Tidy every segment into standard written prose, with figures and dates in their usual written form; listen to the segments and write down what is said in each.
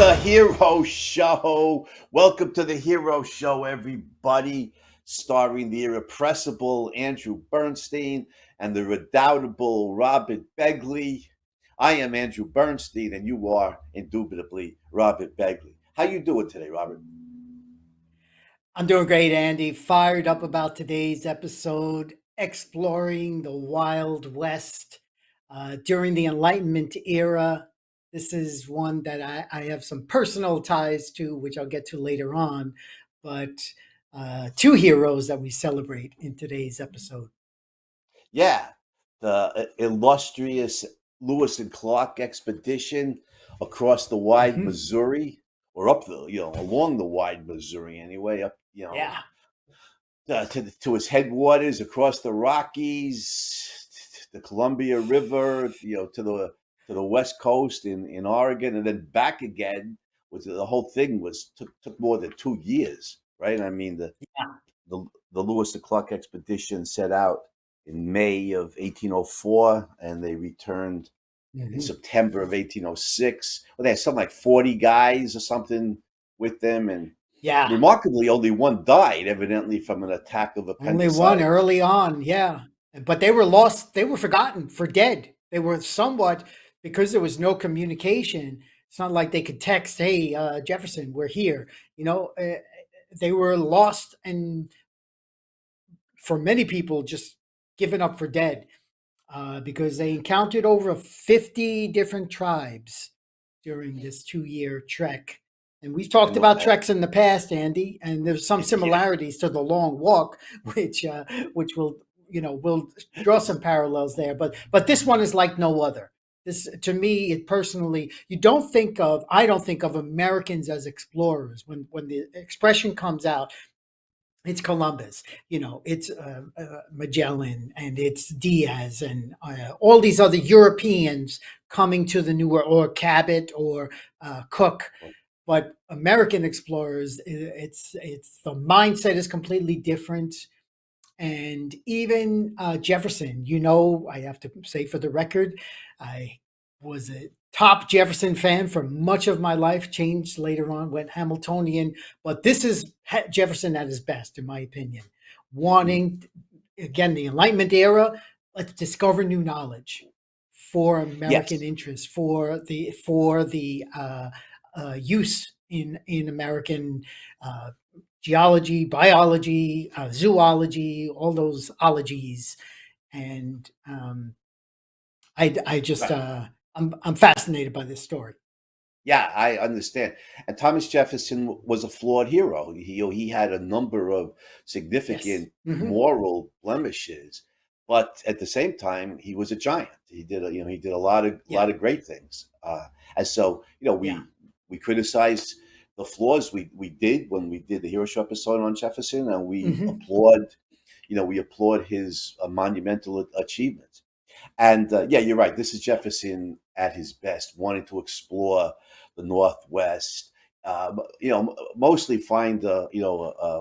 the Hero Show. Welcome to the Hero Show, everybody. Starring the irrepressible Andrew Bernstein and the redoubtable Robert Begley. I am Andrew Bernstein, and you are indubitably Robert Begley. How you doing today, Robert? I'm doing great, Andy. Fired up about today's episode, exploring the Wild West during the Enlightenment era. This is one that I have some personal ties to, which I'll get to later on, but two heroes that we celebrate in today's episode. Yeah, the illustrious Lewis and Clark expedition across the wide Mhm. Missouri, or up the, along the wide Missouri anyway, up, Yeah. to its headwaters across the Rockies, the Columbia River, to the West Coast in Oregon, and then back again. Was the whole thing was took more than 2 years, right? I mean Yeah. the the Lewis and Clark expedition set out in May of 1804, and they returned in Mhm. September of 1806. Well, they had something like 40 guys or something with them, and Yeah. remarkably, only one died, evidently from an attack of Only one appendicitis. early on, yeah. But they were lost, they were forgotten for dead. They were somewhat because there was no communication. It's not like they could text, "Hey, Jefferson, we're here." You know, they were lost and for many people just given up for dead because they encountered over 50 different tribes during this 2 year trek. And we've talked And the, about treks in the past, Andy, and there's some yeah, similarities to the long walk, which will will draw some parallels there. But this one is like no other. This to me, it personally, you don't think of I don't think of Americans as explorers when the expression comes out. It's Columbus, it's Magellan and it's Diaz and all these other Europeans coming to the New World, or Cabot or Cook. But American explorers, it's the mindset is completely different. And even Jefferson, I have to say for the record, I was a top Jefferson fan for much of my life, changed later on, went Hamiltonian, but this is Jefferson at his best, in my opinion. Wanting, again, the Enlightenment era, let's discover new knowledge for American yes, interests, for the use in American geology, biology, zoology, all those ologies, and I just right. I'm fascinated by this story. Yeah, I understand. And Thomas Jefferson was a flawed hero. He had a number of Yes. significant Hmm. moral blemishes, but at the same time, he was a giant. He did a Yeah. lot of great things. And so, Yeah. we criticized the flaws we did when we did the Hero Show episode on Jefferson, and Hmm. we applaud his monumental achievements. And yeah, you're right. This is Jefferson at his best, wanting to explore the Northwest. Mostly find a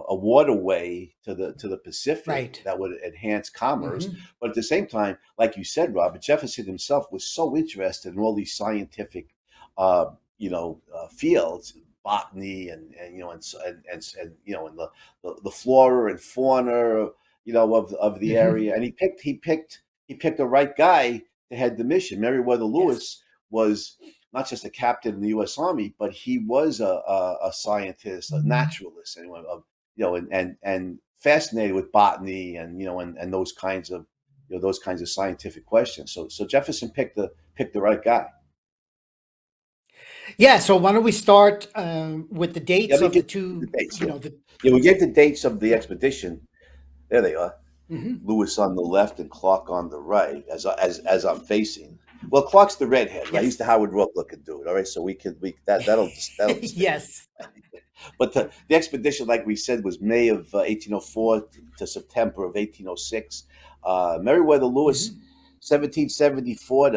waterway to the Pacific Right. that would enhance commerce. Hmm. But at the same time, like you said, Robert Jefferson himself was so interested in all these scientific, fields, botany, and the flora and fauna, of the Hmm. area. And he picked the right guy to head the mission. Meriwether Yes. Lewis was not just a captain in the U.S. Army, but he was a scientist, a naturalist, and fascinated with botany and those kinds of scientific questions. So Jefferson picked the right guy. Yeah. So why don't we start with the Yeah, dates let me of the give the two? dates. You Yeah, know the yeah. We get the dates of the Yeah. expedition. There they are. Hmm. Lewis on the left and Clark on the right, as I'm facing. Well, Clark's the redhead, right? He's the Yes. Howard Rook looking dude. All right, so that'll distinguish. Yes. But the expedition, like we said, was May of 1804 to September of 1806. Meriwether Lewis, Hmm. 1774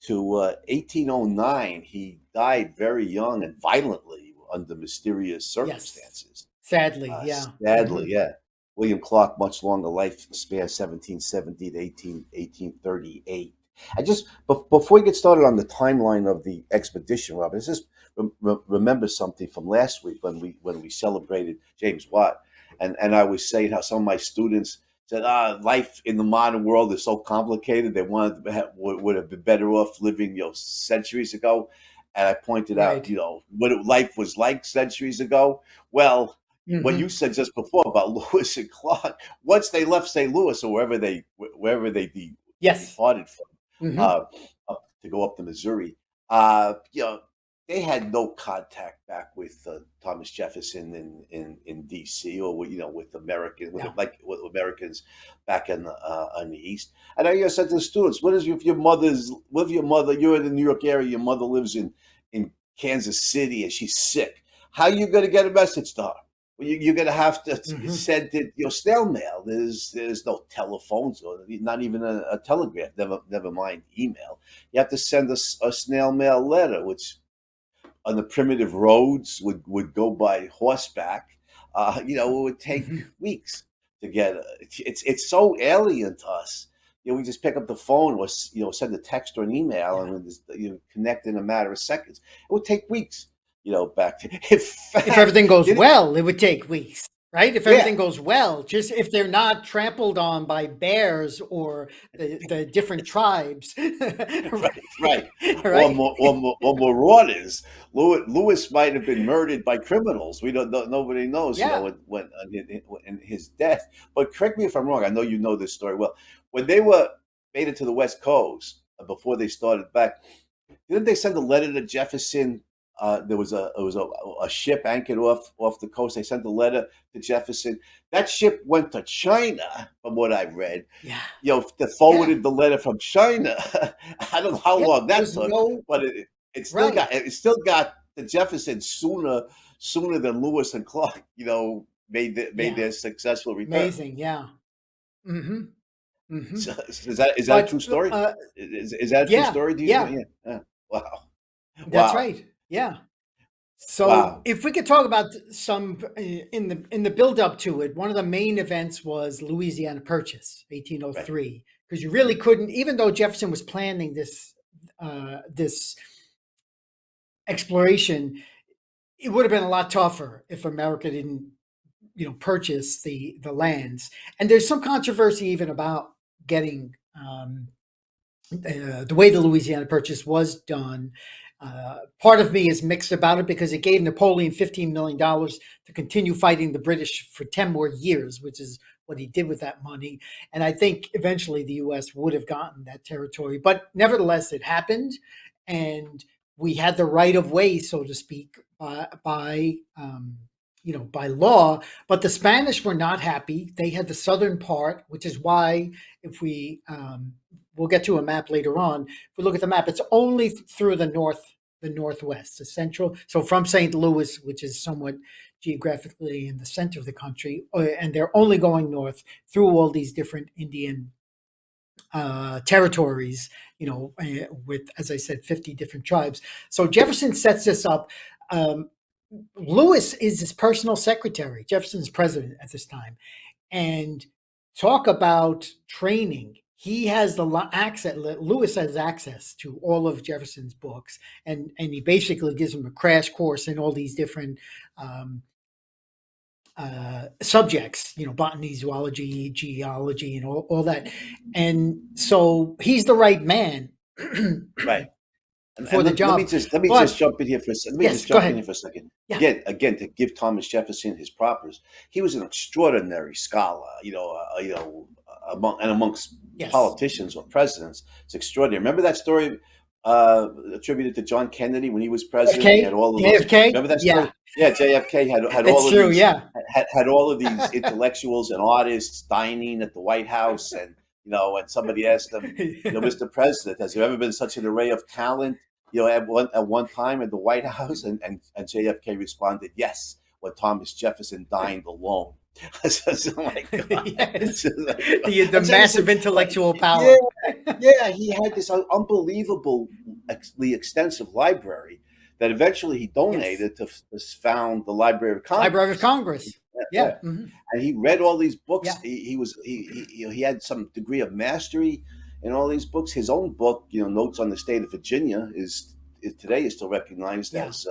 to 1809. He died very young and violently under mysterious Yes. circumstances. Sadly. Yeah. Sadly, Hmm. yeah. William Clark, much longer lifespan, 1770 to 1838. I just before we get started on the timeline of the expedition, Robert, let's just remember something from last week when we celebrated James Watt, and I was saying how some of my students said, life in the modern world is so complicated. They wanted to would have been better off living, centuries ago. And I pointed out, Right. what life was like centuries ago. Well, what you Hmm. said just before about Lewis and Clark, once they left St. Louis or wherever they Yes. departed from, Hmm. uh, up to go up to Missouri, you know, they had no contact back with Thomas Jefferson in D.C. or with No. with Americans back in on the East. And I said to the students, "What is if your mother? You're in the New York area. Your mother lives in Kansas City and she's sick. How are you going to get a message to her? Well, you're going to have to Hmm. send it, snail mail. There's no telephones or not even a telegraph. Never mind email. You have to send a snail mail letter, which on the primitive roads would go by horseback. It would take Hmm. weeks to get. It's so alien to us. We just pick up the phone or send a text or an email Yeah. and connect in a matter of seconds. It would take weeks. Back to in If fact, everything goes did it? well, it would take weeks, right? If Yeah, everything goes well, just if they're not trampled on by bears or the different tribes, right? right, right. Right? Or marauders. Lewis might have been murdered by criminals. We don't know. Nobody knows. Yeah. When in his death. But correct me if I'm wrong. I know you know this story well. When they were made it to the West Coast before they started back, didn't they send a letter to Jefferson? There was a ship anchored off the coast. They sent a letter to Jefferson. That ship went to China, from what I've read. Yeah. They Yeah. forwarded the letter from China. I don't know how Yeah. long that There's took, no but right. it still got to Jefferson sooner than Lewis and Clark. Made Yeah. their successful return. Amazing. Yeah. Hmm. Hmm. So, is that a But true story? Is that a true yeah, story? Do you? yeah, Yeah. Yeah. Wow. that's Wow. right. Yeah. So Wow. if we could talk about some in the build up to it, one of the main events was Louisiana Purchase, Right. 1803, because you really couldn't, even though Jefferson was planning this exploration, it would have been a lot tougher if America didn't, purchase the lands. And there's some controversy even about getting the way the Louisiana Purchase was done. Part of me is mixed about it because it gave Napoleon $15 million to continue fighting the British for 10 more years, which is what he did with that money. And I think eventually the U.S. would have gotten that territory. But nevertheless, it happened. And we had the right of way, so to speak, by law. But the Spanish were not happy. They had the southern part, which is why, if we'll get to a map later on. If we look at the map, it's only through the northwest, the central. So from St. Louis, which is somewhat geographically in the center of the country, and they're only going north through all these different Indian territories. With, as I said, 50 different tribes. So Jefferson sets this up. Um, Lewis is his personal secretary. Jefferson's president at this time, and talk about training. He has the access. Lewis has access to all of Jefferson's books, and he basically gives him a crash course in all these different um, subjects. Botany, zoology, geology, and all that. And so he's the right man Right. And, for and the let me job. just But jump in here for a second. Let me yes, just go jump in here ahead. for a second. Yeah. Again, to give Thomas Jefferson his propers, he was an extraordinary scholar. Amongst Yes. politicians or presidents, it's extraordinary. Remember that story attributed to John Kennedy when he was president? He had JFK. all of those. JFK. Remember that story? Yeah, Yeah, JFK had all it's of true. these Yeah. had all of these intellectuals and artists dining at the White House, and and somebody asked him, Mr. President, has there ever been such an array of talent, at one time in the White House? And JFK responded, yes, when Thomas Jefferson dined alone. So, my God. Yes. So, like, The and Jefferson, massive intellectual yeah, power. yeah, he had this unbelievably extensive library that eventually he Yes. donated to found the Library of Library of Congress. Congress. Yeah, Yeah. Hmm. and he read all these books. Yeah. He had some degree of mastery in all these books. His own book, Notes on the State of Virginia, today is still recognized Yeah. as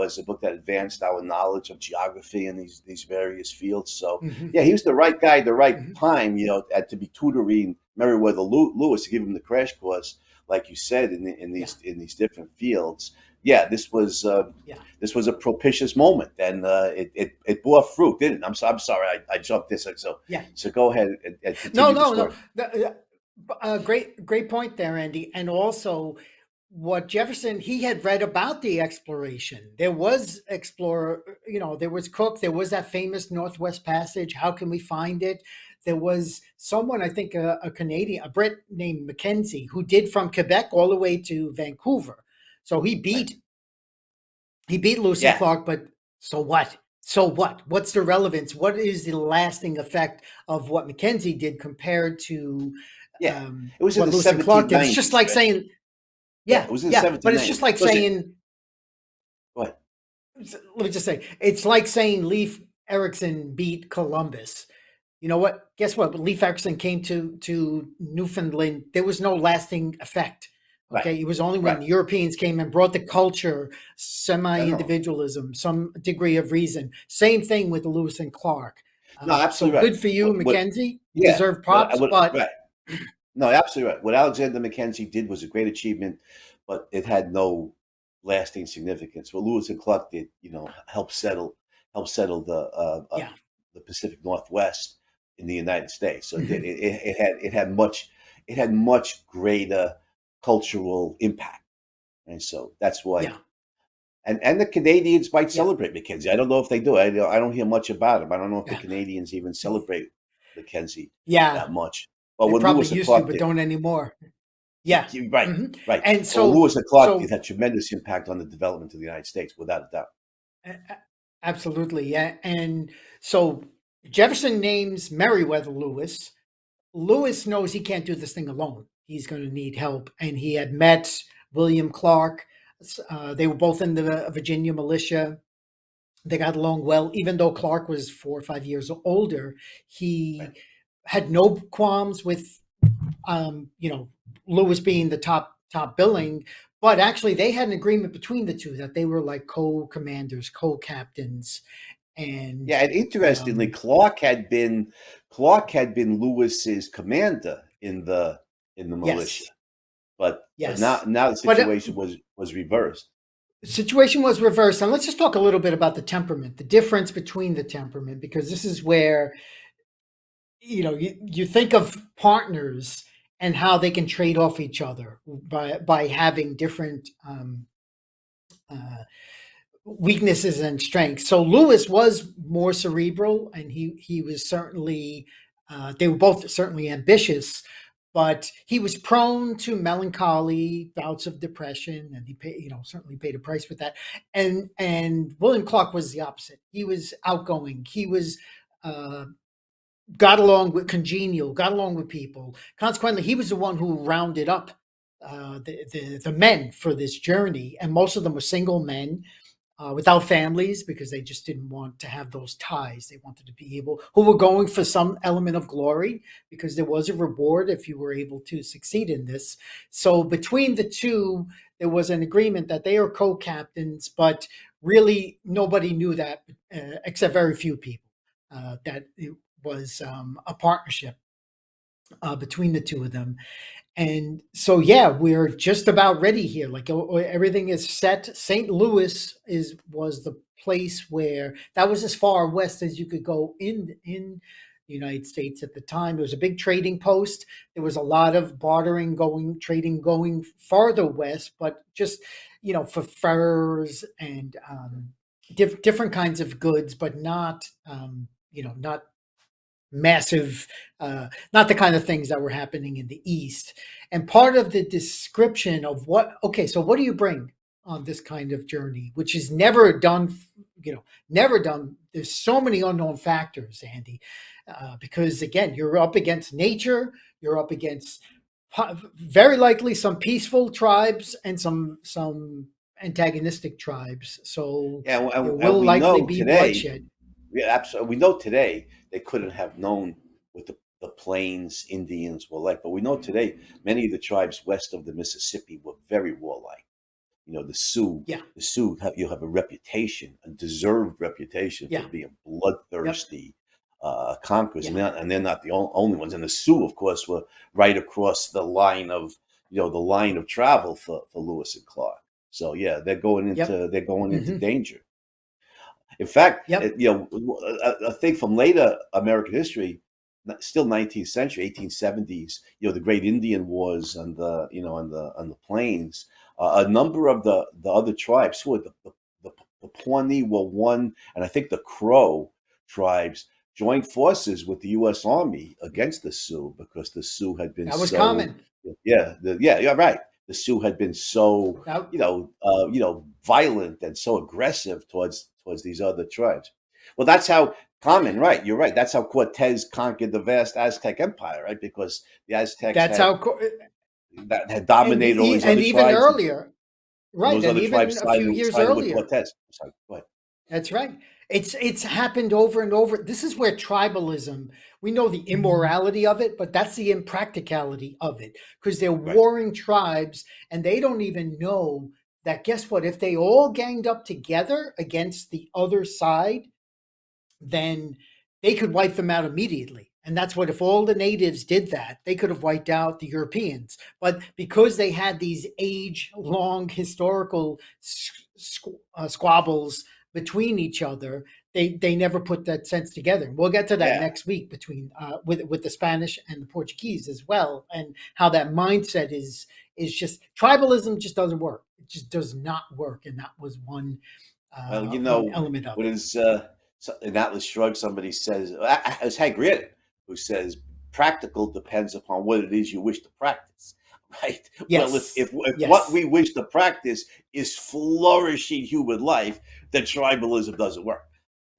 as a book that advanced our knowledge of geography and these various fields. So Hmm. yeah, he was the right guy at the right Hmm. time, to be tutoring Meriwether Lewis to give him the crash course, like you said, Yeah. in these different fields. Yeah, Yeah. this was a propitious moment, and it bore fruit, didn't it? I'm sorry, I jumped this. Yeah. So go ahead and No, continue the no, no. story. Great point there, Andy. And also, what Jefferson, he had read about the exploration. There was explorer, there was Cook. There was that famous Northwest Passage. How can we find it? There was someone, I think, a Canadian, a Brit named Mackenzie, who did from Quebec all the way to Vancouver. So Right. he beat Lewis and Yeah, Clark. But so what? So what? What's the relevance? What is the lasting effect of what Mackenzie did compared to yeah. It was in what the Lewis and Clark did? It's just 1790s, like right? saying, Yeah, yeah, it was in the yeah, but it's 1790s. just like Was it? saying, Go ahead. let me just say, it's like saying Leif Erikson beat Columbus. You know what? Guess what? When Leif Erikson came to Newfoundland, there was no lasting effect. Right, Okay, it was only when right. Europeans came and brought the culture, I know. semi-individualism, some degree of reason. Same thing with Lewis and Clark. No, So absolutely right. good for you, What? Mackenzie. You Yeah. deserve props, What? but Right. No, absolutely right. What Alexander Mackenzie did was a great achievement, but it had no lasting significance. What Lewis and Clark did, help settle yeah, the Pacific Northwest in the United States. So it did. It had much greater cultural impact, and so that's why. yeah, And the Canadians might yeah, celebrate Mackenzie. I don't know if they do. I don't hear much about him. I don't know if the yeah, Canadians even celebrate Mackenzie yeah. that much. But They when probably Lewis and used to, Clark but did, don't anymore. Yeah. right, Hmm. right. And But when so, Lewis and Clark did so had tremendous impact on the development of the United States, without a doubt. absolutely, yeah. And so Jefferson names Meriwether Lewis. Lewis knows he can't do this thing alone. He's going to need help, and he had met William Clark. They were both in the Virginia militia. They got along well, even though Clark was 4 or 5 years older. Right. He had no qualms with Lewis being the top billing, but actually they had an agreement between the two that they were like co-commanders, co-captains, and Yeah, and interestingly, um, Clark had been Lewis's commander in the militia, yes, but now yes. now the But situation was reversed. the situation was reversed, and let's just talk a little bit about the temperament, the difference between the temperament, because this is where you think of partners and how they can trade off each other by having different uh, weaknesses and strengths. So Lewis was more cerebral, and he was certainly they were both certainly ambitious, but he was prone to melancholy, bouts of depression, and certainly paid a price with that. And William Clark was the opposite. He was outgoing. He was uh, got along with congenial, got along with people. Consequently, he was the one who rounded up the men for this journey, and most of them were single men without families because they just didn't want to have those ties. They wanted to be able, who were going for some element of glory because there was a reward if you were able to succeed in this. So between the two, there was an agreement that they are co-captains, but really nobody knew that except very few people that it was a partnership between the two of them. And so, yeah, we're just about ready here. Like everything is set. St. Louis was the place where that was as far west as you could go in the United States at the time. It was a big trading post. There was a lot of bartering trading going farther west, but just for furs and different kinds of goods, but not massive, not the kind of things that were happening in the East. And part of the description of okay, so what do you bring on this kind of journey, which is never done, never done. There's so many unknown factors, Andy, because again, you're up against nature, you're up against very likely some peaceful tribes and some antagonistic tribes. So Yeah, there and will we likely know be today. bloodshed. Yeah, absolutely. We know today they couldn't have known what the Plains Indians were like, but we know today many of the tribes west of the Mississippi were very warlike. The Sioux. Yeah. The Sioux you'll have a reputation, a deserved reputation for Yeah. being Yep. bloodthirsty conquerors, Yeah. and they're not the only ones. And the Sioux, of course, were right across the line of travel for Lewis and Clark. So yeah, Yep. they're going into Hmm. danger. In fact, Yep. a thing from later American history, still 19th century, 1870s, the Great Indian Wars on the plains. A number of the other tribes, who are the Pawnee were one, and I think the Crow tribes joined forces with the U.S. Army against the Sioux because the Sioux had been That was so, common. yeah, right. The Sioux had been so That, violent and so aggressive towards these other tribes. Well, that's how common, right? You're right. That's how Cortez conquered the vast Aztec Empire, right? Because the Aztecs that's how, had dominated all these and other even tribes, earlier, and right? those And other even tribes a few years sided with earlier. Cortez. Sorry, go ahead. That's right. It's happened over and over. This is where tribalism, we know the immorality of it, but that's the impracticality of it because they're Right. warring tribes and they don't even know that, guess what, if they all ganged up together against the other side, then they could wipe them out immediately. And that's what, if all the natives did that, they could have wiped out the Europeans. But because they had these age long historical squabbles between each other, they never put that sense together. We'll get to that Yeah. next week between with the Spanish and the Portuguese as well, and how that mindset is just tribalism just doesn't work. It just does not work, and that was Well, one element of what it. is in Atlas Shrugged, somebody says, it's Hank Reardon, who says, practical depends upon what it is you wish to practice, right? Well, Yes. if what Yes. we wish to practice is flourishing human life, then tribalism doesn't work.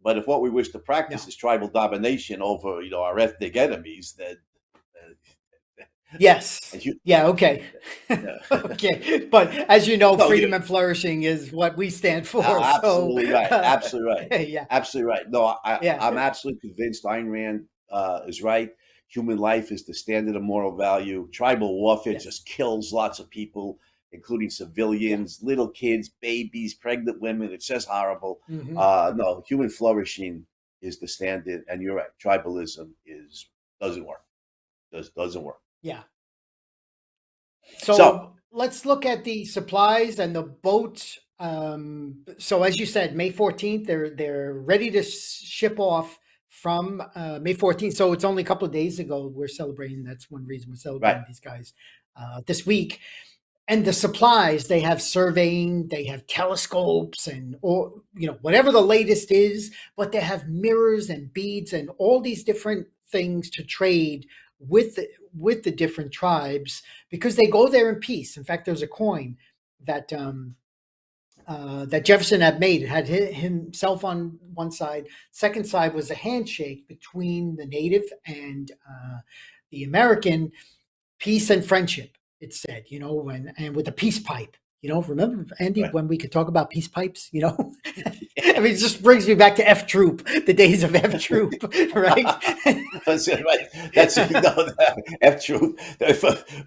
But if what we wish to practice No. is tribal domination over, our ethnic enemies, then Yes. and you, Yeah. Okay. yeah. Okay. But as you know, No, freedom and flourishing is what we stand for. So, Absolutely right. Absolutely right. yeah. Absolutely right. No, Yeah. I'm absolutely convinced Ayn Rand is right. Human life is the standard of moral value. Tribal warfare Yes. just kills lots of people, including Yeah. civilians, little kids, babies, pregnant women. It's just horrible. Hmm. No, human flourishing is the standard, and you're right. Tribalism doesn't work. Doesn't work. Yeah. So So let's look at the supplies and the boats. So as you said, May 14th, they're ready to ship off from May 14th. So it's only a couple of days ago we're celebrating. That's one reason we're right, celebrating these guys this week. And the supplies, they have surveying, they have telescopes, and or whatever the latest is, but they have mirrors and beads and all these different things to trade with the different tribes because they go there in peace. In fact, there's a coin that that Jefferson had made. It had himself on one side. Second side was a handshake between the native and the American, peace and friendship. It said, and with a peace pipe. Remember, Andy, right. when we could talk about peace pipes? I mean, it just brings me back to F Troop, the days of F Troop, right? That's it, right. That's F truth.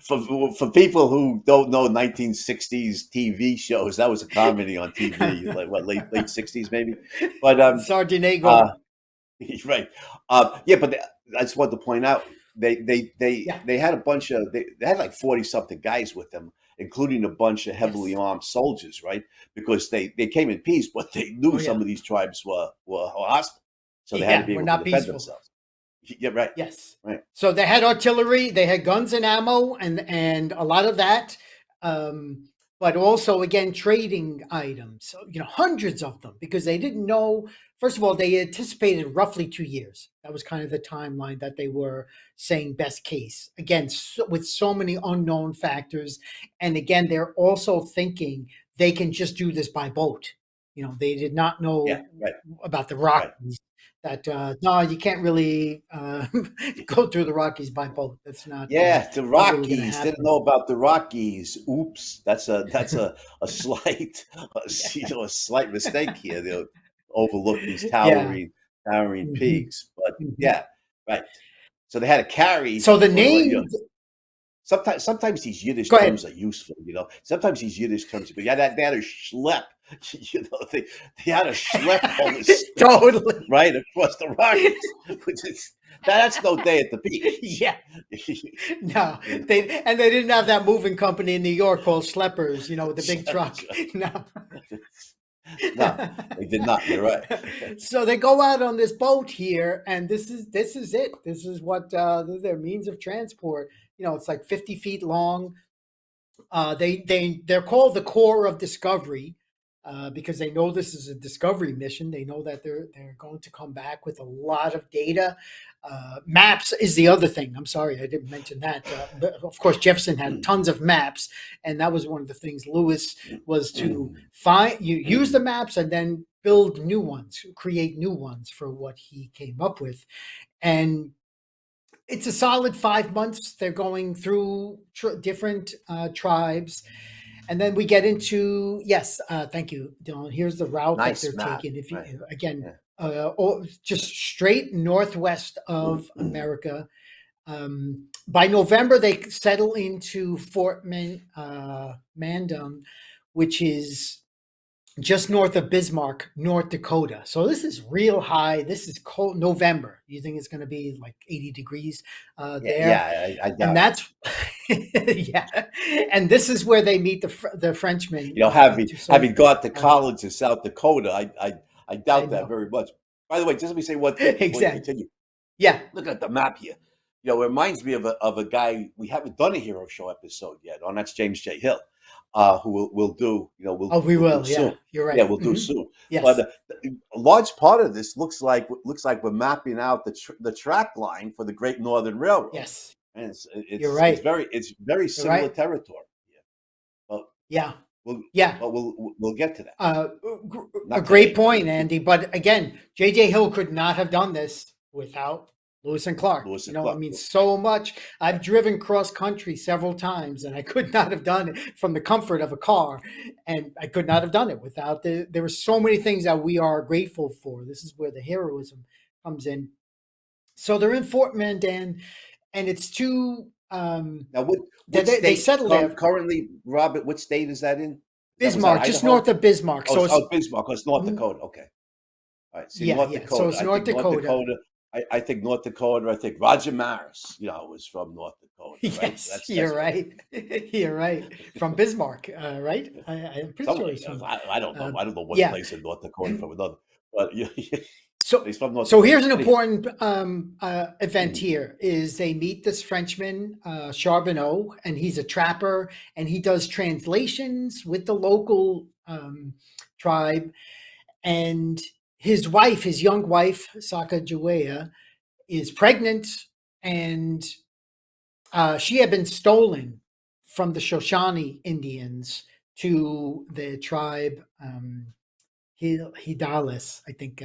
For people who don't know 1960s TV shows, that was a comedy on TV, like what late 60s maybe. But Sergeant uh, Ago. right, yeah. But I just want to point out Yeah. they had a bunch of they had like 40 something guys with them, including a bunch of heavily Yes. armed soldiers, right? Because they came in peace, but they knew Oh, some yeah. of these tribes were hostile, so they had to Yeah. be We're able to not defend peaceful. themselves. Yeah, right, Yes. right. So they had artillery, they had guns and ammo, and a lot of that. Um, but also again trading items. So, hundreds of them because they didn't know. First of all, they anticipated roughly 2 years. That was kind of the timeline that they were saying best case. Again, with so many unknown factors, and again, they're also thinking they can just do this by boat. They did not Yeah, know right, about the right. Rockies that no, you can't really go through the Rockies by boat. That's Yeah, the not really going to Rockies. Didn't happen. know about the Rockies. Oops, that's a slight Yeah, a slight mistake here. They'll overlook these yeah. towering Hmm. peaks. But Hmm. yeah, right. So they had to carry So the or name, sometimes these Yiddish Go terms ahead. are useful, you know. Sometimes these Yiddish terms, but yeah, they had to schlep, you know, they had to schlep all this stuff Totally. right across the Rockies, which is that's no day at the beach. Yeah. No, You they didn't have that moving company in New York called Schleppers, with the big know, truck. No. no, they did not. You're right. So they go out on this boat here, and this is it. This is what this is their means of transport. It's like 50 feet long. They're called the Corps of Discovery because they know this is a discovery mission. They know that they're going to come back with a lot of data. Maps is the other thing. I'm sorry, I didn't mention that. But of course, Jefferson had tons of maps, and that was one of the things Lewis was to use the maps and then build new ones, create new ones for what he came up with, and it's a solid 5 months. They're going through different tribes, and then we get into yes. Thank you, Dylan. Here's the route that Nice they're map, taking. If you right? again, Yeah. just straight northwest of America. By November, they settle into Fort Mandam, which is just north of Bismarck, North Dakota. So this is real high. This is cold. November. You think it's going to be like 80 degrees Yeah, there? yeah, I And doubt it. that's yeah. And this is where they meet the Frenchmen You know, to having some. gone to Uh, college in South Dakota, I I doubt that know very much. By the way, just let me say one thing before you exactly. continue. Yeah. Looking at the map here, it reminds me of a guy we haven't done a hero show episode yet. On that's James J. Hill, who we'll do. Oh, we We'll do will. Yeah, soon. you're Yeah, right. we'll do soon. But Yes. a large part of this looks like we're mapping out the track line for the Great Northern Railroad, Yes. and You're right. it's very You're similar right. territory. Yeah, but Yeah. we'll Yeah. we'll get to that. Uh, a Not great today. point, Andy. But again, J.J. Hill could not have done this without Lewis and Clark. Lewis and I Clark. mean, so much. I've driven cross country several times, and I could not have done it from the comfort of a car, and I could not have done it without There were so many things that we are grateful for. This is where the heroism comes in. So they're in Fort Mandan, and it's too. Now, what They state settle there. currently, Robert? What state is that in? Was that Bismarck, just Idaho? north of Bismarck. Oh, So it's Bismarck. Oh, it's North Dakota. Okay. All right. See, yeah, North yeah. So Dakota. it's I North think North Dakota. Dakota. I think North Dakota. I think Roger Maris, was from North Dakota, right? So Yes, that's you're what right. You're right. From Bismarck, right? I'm pretty sure somewhere. he's from. I don't know. Uh, I don't know one yeah. place in North Dakota from another, but yeah, So, he's from North so Dakota. here's an Anyhow, important event here: is they meet this Frenchman Charbonneau, and he's a trapper, and he does translations with the local tribe, and his wife, his young wife, Sacagawea, is pregnant, and she had been stolen from the Shoshone Indians to the tribe Hidalis, I think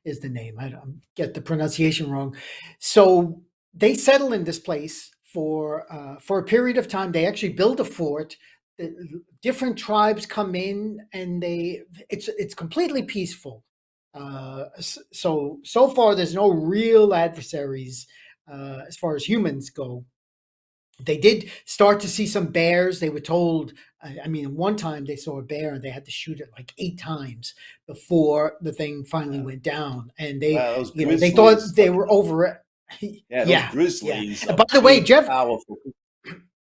is the name. I don't get the pronunciation wrong. So they settle in this place for a period of time. They actually build a fort. Different tribes come in, and it's completely peaceful. So far, there's no real adversaries as far as humans go. They did start to see some bears. They were told, I mean, one time they saw a bear and they had to shoot it like 8 times before the thing finally went down. And well, those they thought grizzlies. they were over it. Yeah, those Yeah, yeah. grizzlies And are by the way, big, powerful.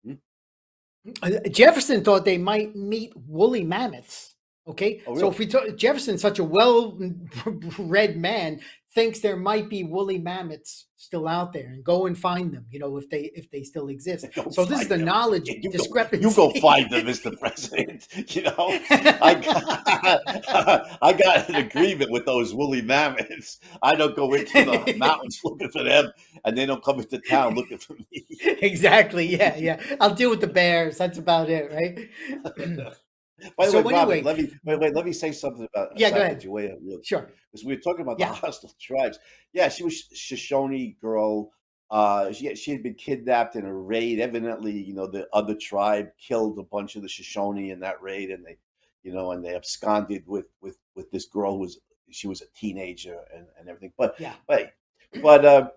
Hmm? Jefferson thought they might meet woolly mammoths. Okay, Oh, so really? if we talk, Jefferson, such a well-read man, thinks there might be woolly mammoths still out there, and go and find them. If they still exist. Go So this is find the them. knowledge Yeah, you go find them, discrepancy. Mr. President. I got, I got an agreement with those woolly mammoths. I don't go into the mountains looking for them, and they don't come into town looking for me. Exactly. Yeah, yeah. I'll deal with the bears. That's about it, right? By the way, So Robert, anyway, let me say something about yeah. Go ahead. Sacagawea real quick, Sure. because we were talking about the Yeah. hostile tribes. Yeah, she was Shoshone girl. She had been kidnapped in a raid. Evidently, the other tribe killed a bunch of the Shoshone in that raid, and they absconded with this girl who was she was a teenager and everything. Yeah. But but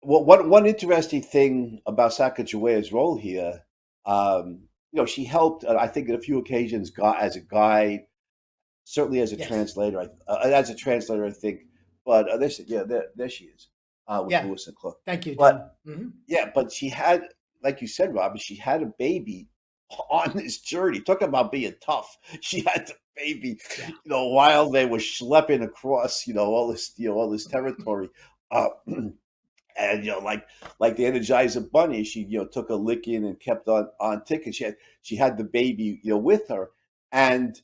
well, one interesting thing about Sacagawea's role here, she helped, I think, on a few occasions, as a guide, certainly as a Yes. translator. I think. But there she is, with Yeah. Lewis and Clark. Thank you, Tim. But Hmm. yeah, but she had, like you said, Robert, she had a baby on this journey. Talk about being tough. She had the baby, Yeah. while they were schlepping across, all this territory. Uh, and like the Energizer Bunny, she took a licking and kept on ticking. She had the baby with her, and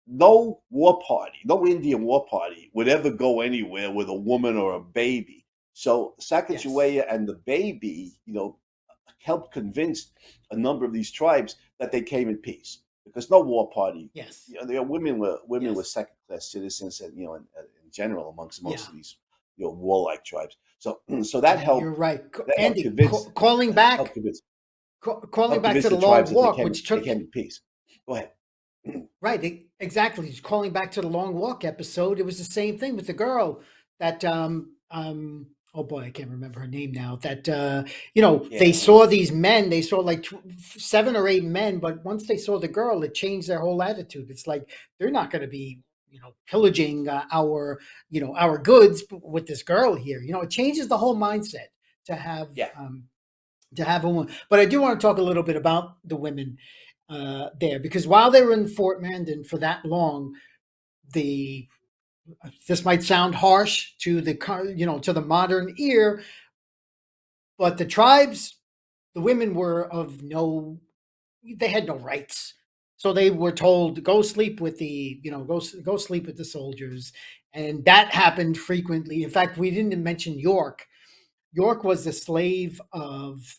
no war party, no Indian war party would ever go anywhere with a woman or a baby. So Yes. Sacagawea and the baby, helped convince a number of these tribes that they came in peace because no war party. Yes. Women were Yes. second class citizens, and in general amongst Yeah. most of these warlike tribes. So so that You're helped right, that helped Andy. convince Calling helped back, convince calling helped back convince to the the long tribes that walk, which they took came in peace. Go ahead. right. Exactly. Calling back to the long walk episode. It was the same thing with the girl that oh boy, I can't remember her name now. That they Yeah, saw these men. They saw like 7 or 8 men, but once they saw the girl, it changed their whole attitude. It's like they're not going to be pillaging our goods with this girl here. It changes the whole mindset to have yeah. um, to have a woman. But I do want to talk a little bit about the women there because while they were in Fort Mandan for that long, the this might sound harsh to the modern ear, but the tribes, the women were of no, they had no rights. So they were told go sleep with go sleep with the soldiers, and that happened frequently. In fact, we didn't mention York. York was the slave of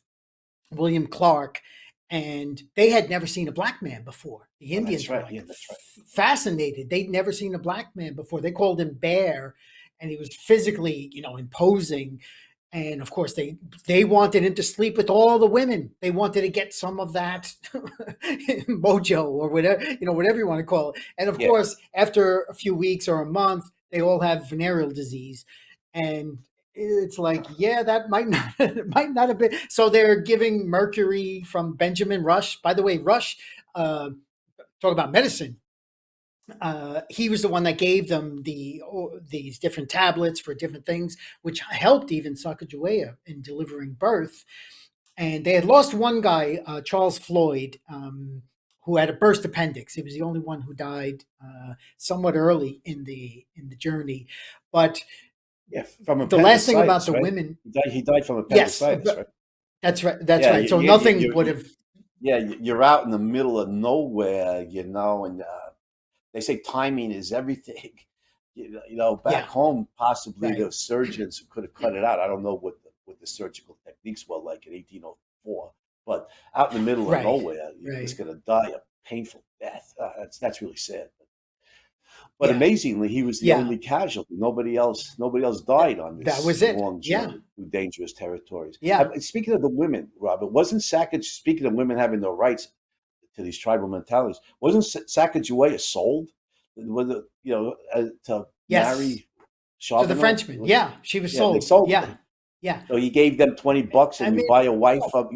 William Clark, and they had never seen a black man before. The Oh, that's Indians were right. like Yeah, that's right. fascinated. They'd never seen a black man before. They called him Bear, and he was physically, imposing. And of course, they wanted him to sleep with all the women. They wanted to get some of that mojo or whatever, whatever you want to call it. And of Yeah. course, after a few weeks or a month, they all have venereal disease, and it's like, yeah, that might not might not have been. So they're giving mercury from Benjamin Rush. By the way, Rush, talk about medicine. He was the one that gave them these different tablets for different things, which helped even Sacagawea in delivering birth. And they had lost one guy, Charles Floyd, who had a burst appendix. He was the only one who died somewhat early in the journey. But Yeah, from the last thing about appendicitis, the right? women, He died from yes, appendicitis, right? that's right. That's Yeah, right. So nothing would you have. yeah, you're out in the middle of nowhere, and they say timing is everything. Back Yeah, home, possibly right, the surgeons could have cut it out. I don't know what the surgical techniques were like in 1804, but out in the middle of right, nowhere, you're just right. going to die a painful death. That's really sad. But Yeah, amazingly, he was the yeah. only casualty. Nobody else died on That this was it. long Yeah, journey through dangerous territories. yeah. Speaking of the women, Robert, wasn't Sackage, speaking of women having no rights to these tribal mentalities, wasn't Sacagawea sold? Was it, to Yes. marry To the Charbonneau? Frenchman. Yeah, she was Yeah, they sold. sold. Yeah, yeah. So he gave them $20, I and you mean, buy a wife from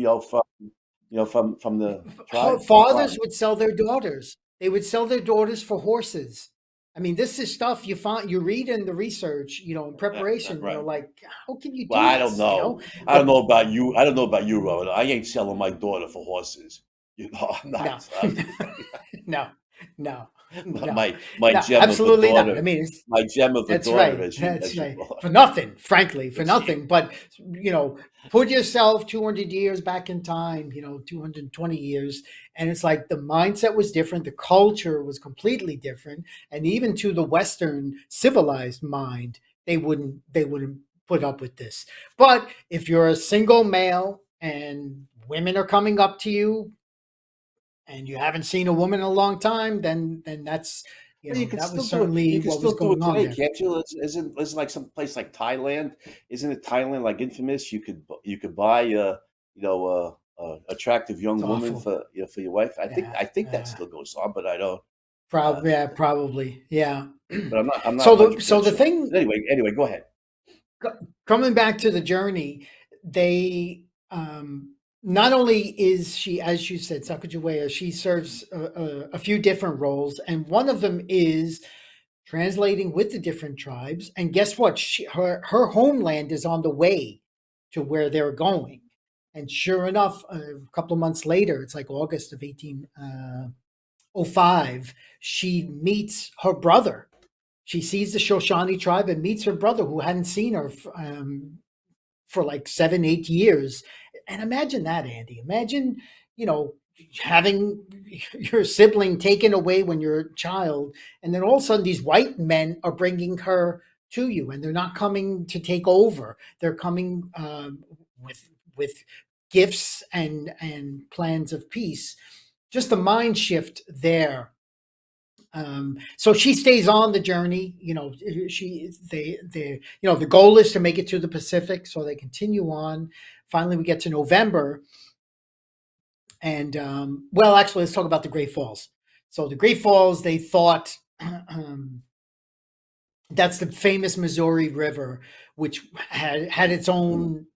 the tribe. fathers Wow. would sell their daughters. They would sell their daughters for horses. I mean, this is stuff you read in the research, in preparation. Right. Like, how can you Well, do I don't this? know. I don't But know about you. I don't know about you, Robert. I ain't selling my daughter for horses. I'm no, not. no, no, no, My no, gem of a absolutely not. I daughter. mean, My gem of a that's daughter, right. That's as you right. call her. For nothing, frankly, for Let's see. nothing. But put yourself 200 years back in time. 220 years, and it's like the mindset was different. The culture was completely different, and even to the Western civilized mind, they wouldn't put up with this. But if you're a single male and women are coming up to you and you haven't seen a woman in a long time, then that's Well, you could that was still do it. You certainly can what still was do it going on today, there. can't you? Isn't like some place like Thailand? Isn't it Thailand like infamous? You could buy attractive It's young woman awful. for your wife. Yeah, I think that still goes on, but I don't. Uh, probably. Yeah, probably. Yeah. but I'm not so the 100% so the sure. thing But anyway, go ahead. coming back to the journey. they not only is she, as you said, Sacagawea, she serves a few different roles, and one of them is translating with the different tribes. And guess what? Her homeland is on the way to where they're going. And sure enough, a couple of months later, it's like August of 1805, she meets her brother. She sees the Shoshone tribe and meets her brother, who hadn't seen her for like 7, 8 years. And imagine that, Andy. Imagine, you know, having your sibling taken away when you're a child, and then all of a sudden these white men are bringing her to you, and they're not coming to take over. They're coming with gifts and plans of peace. Just a mind shift there. So she stays on the journey. The goal is to make it to the Pacific, so they continue on. Finally, we get to November, and well, actually, let's talk about the Great Falls. So the Great Falls, they thought that's the famous Missouri River, which had its own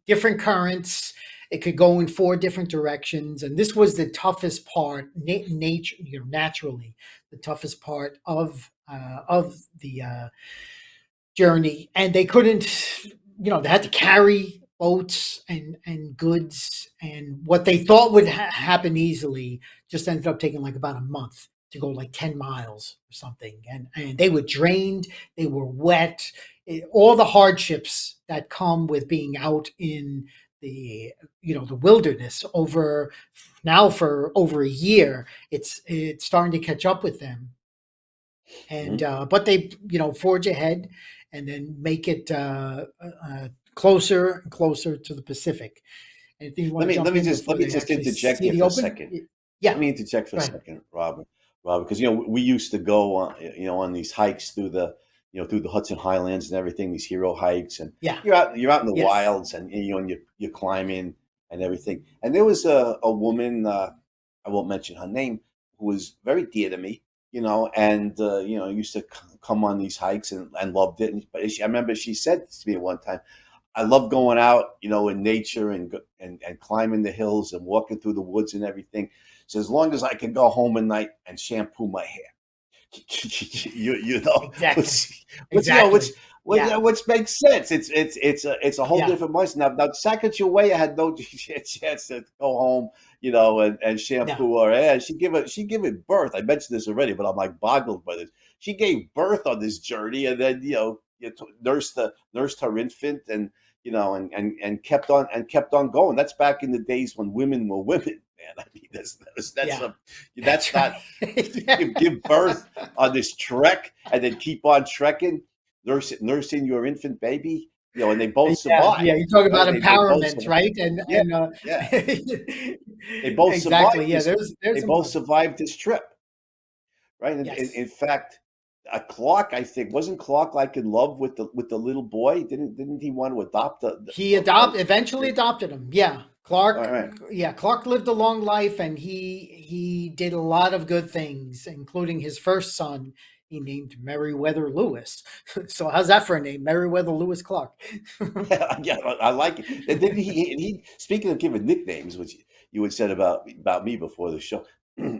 different currents. It could go in 4 different directions, and this was the toughest part, naturally, the toughest part of the journey. And they couldn't, they had to carry boats and goods, and what they thought would happen easily just ended up taking like about a month to go like 10 miles or something. And they were drained, they were wet, all the hardships that come with being out in the wilderness for over a year. It's starting to catch up with them, and but they forge ahead and then make it closer and closer to the Pacific. Anything you want let me just interject here for a second. Yeah, let me interject for a second, Robert, because we used to go on these hikes through the Hudson Highlands and everything, these hero hikes, and you're out in the wilds, and you're climbing and everything. And there was a woman, I won't mention her name, who was very dear to me, and used to come on these hikes and loved it. But I remember she said to me at one time, "I love going out, in nature and climbing the hills and walking through the woods and everything. So as long as I can go home at night and shampoo my hair." Which makes sense. It's a whole different mindset. Now Sacagawea had no chance to go home, and shampoo her hair. She gave it birth. I mentioned this already, but I'm like boggled by this. She gave birth on this journey, and then nursed her infant, and and kept on going. That's back in the days when women were women. Man, I mean, that's not give birth on this trek and then keep on trekking, nursing your infant baby, and they both survive. Yeah, you talk about empowerment, right? And they both exactly. survived. They both survived this trip, right? And in fact, Clark, I think, wasn't Clark like in love with the little boy? Didn't he want to adopt He eventually adopted him. Yeah. Clark, Clark lived a long life, and he did a lot of good things, including his first son. He named Meriwether Lewis. So how's that for a name, Meriwether Lewis Clark? Yeah, I like it. And then he speaking of giving nicknames, which you had said about me before the show,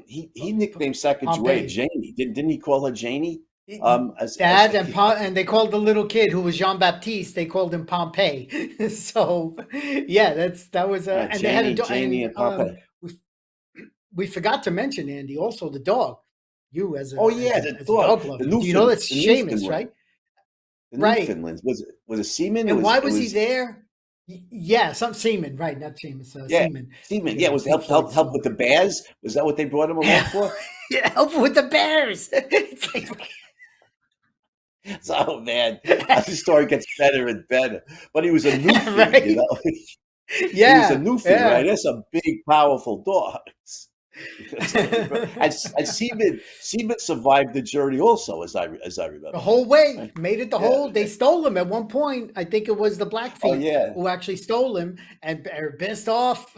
he nicknamed Sacagawea Janie. Didn't he call her Janie? And they called the little kid who was Jean Baptiste. They called him Pompey. So, that was and Janie, they had a Janie and Pompey. We forgot to mention, Andy, also the dog. You as a the dog lover. Do you know that's Seamus, right? The Newfoundlands. Was it Seaman? And why was he there? Yeah, some Seaman, right? Not Seamus. Seaman. Seaman. Yeah, was help with the bears? Was that what they brought him along for? Yeah, help with the bears. So man, the story gets better and better. But he was a Newfoundland, right? He was a Newfoundland, right? There's some big, powerful dogs. and Seaman survived the journey also, as I remember. The whole way, made it the whole. They stole him at one point. I think it was the Blackfeet who actually stole him and are pissed off.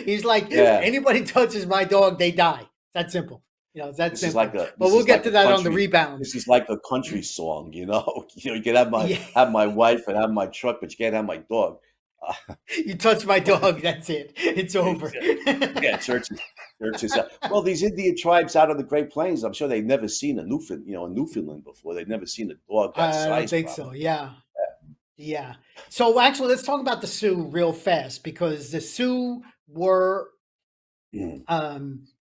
He's like, anybody touches my dog, they die. That's simple. that This is like simple. a But this we'll is get like to a that on the country rebound. this is like a country song, you know. You can Yeah, have my wife and have my truck, but you can't have my dog. you touch my dog, that's it. It's over. Yeah, churches. Well, these Indian tribes out on the Great Plains, I'm sure they've never seen a Newfoundland before. They've never seen a dog that I don't size, think so. probably. Yeah. Yeah. So actually, let's talk about the Sioux real fast because the Sioux were Mm.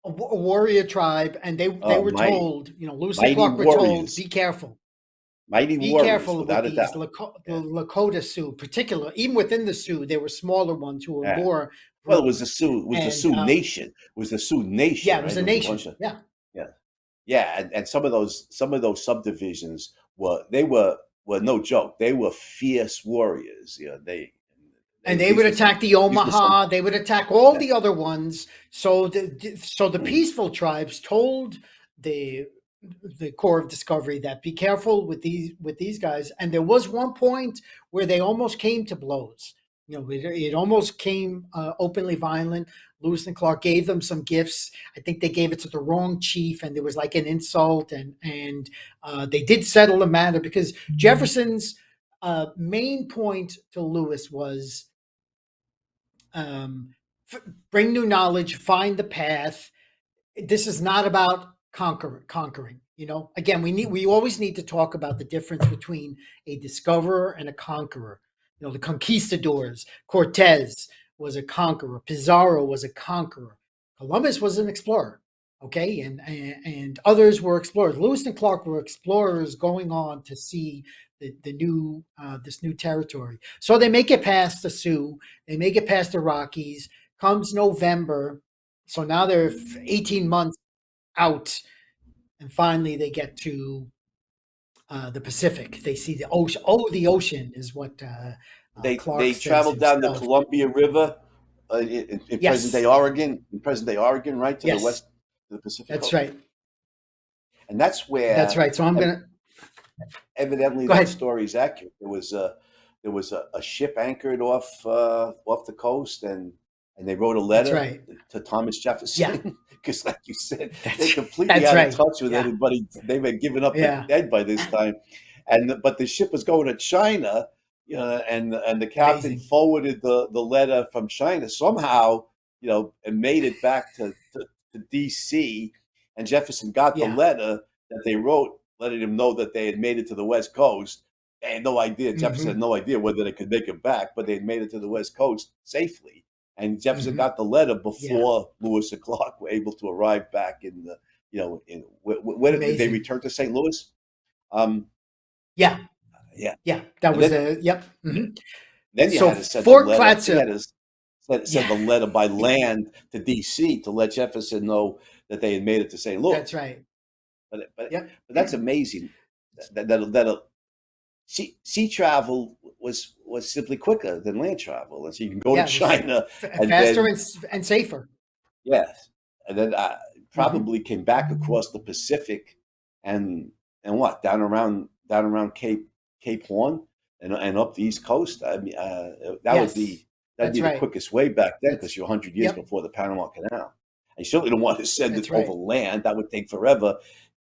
a warrior tribe, and they Oh, were told, Lewis and mighty Clark were told, warriors, be careful with without a these doubt. The Yeah, Lakota Sioux, particular. Even within the Sioux, there were smaller ones who were yeah. more Well, it was brutal, the and Sioux Nation. It was the Sioux yeah, Nation, it was right? a There was a bunch nation. of Yeah, yeah, yeah, and some of those subdivisions were no joke. They were fierce warriors. and they these would were some attack the these were some Omaha. They would attack all yeah. the other ones. So the Mm. peaceful tribes told the the Corps of Discovery that be careful with these guys. And there was one point where they almost came to blows. It almost came openly violent. Lewis and Clark gave them some gifts. I think they gave it to the wrong chief, and there was like an insult, and they did settle the matter because Jefferson's main point to Lewis was um, bring new knowledge, find the path. This is not about conquering. Again, we always need to talk about the difference between a discoverer and a conqueror. The conquistadors. Cortez was a conqueror. Pizarro was a conqueror. Columbus was an explorer. Okay, and others were explorers. Lewis and Clark were explorers going on to see the new this new territory. So they make it past the Sioux. They make it past the Rockies. Comes November, so now they're 18 months out, and finally they get to the Pacific. They see the ocean. Oh, the ocean is what Clark They says traveled down the himself. Columbia River in Yes, present day Oregon, right to the yes, west, to the Pacific that's coast, right. and that's That's where right. So I'm gonna evidently go that ahead. story is accurate. There was a ship anchored off the coast, and they wrote a That's letter right. to Thomas Yeah, Jefferson because, like you said, they're that's completely that's out of right. touch with Yeah, anybody. They were giving up the yeah. dead by this time, but the ship was going to China, and the captain Amazing. forwarded the letter from China somehow, and made it back to D.C. And Jefferson got the Yeah. letter that they wrote, letting him know that they had made it to the West Coast. They had no idea. Jefferson had Hmm. no idea whether they could make it back, but they had made it to the West Coast safely. And Jefferson Hmm. got the letter Yeah. before Lewis and Clark were able to arrive back in the, when did they Amazing. return to St. Louis? Um, Yeah. yeah, Yeah. That and was then the Yep. yeah, Hmm. then you So had to send the Fort letter. Then you Clatsop. had to send Yeah. the letter by land to D.C. to let Jefferson know that they had made it to St. That's Louis. right. But but Yep. but that's amazing. That sea travel was simply quicker than land travel, and so you can go to Yeah, it was China and faster then and safer. yes, and then Hmm. probably came back across the Pacific and what down around Cape Horn and up the East Coast. I mean, Yes, that'd that's be the right. quickest way back then That's because you're 100 years Yep, before the Panama Canal. And you certainly don't want to send it that's over right. land. That would take forever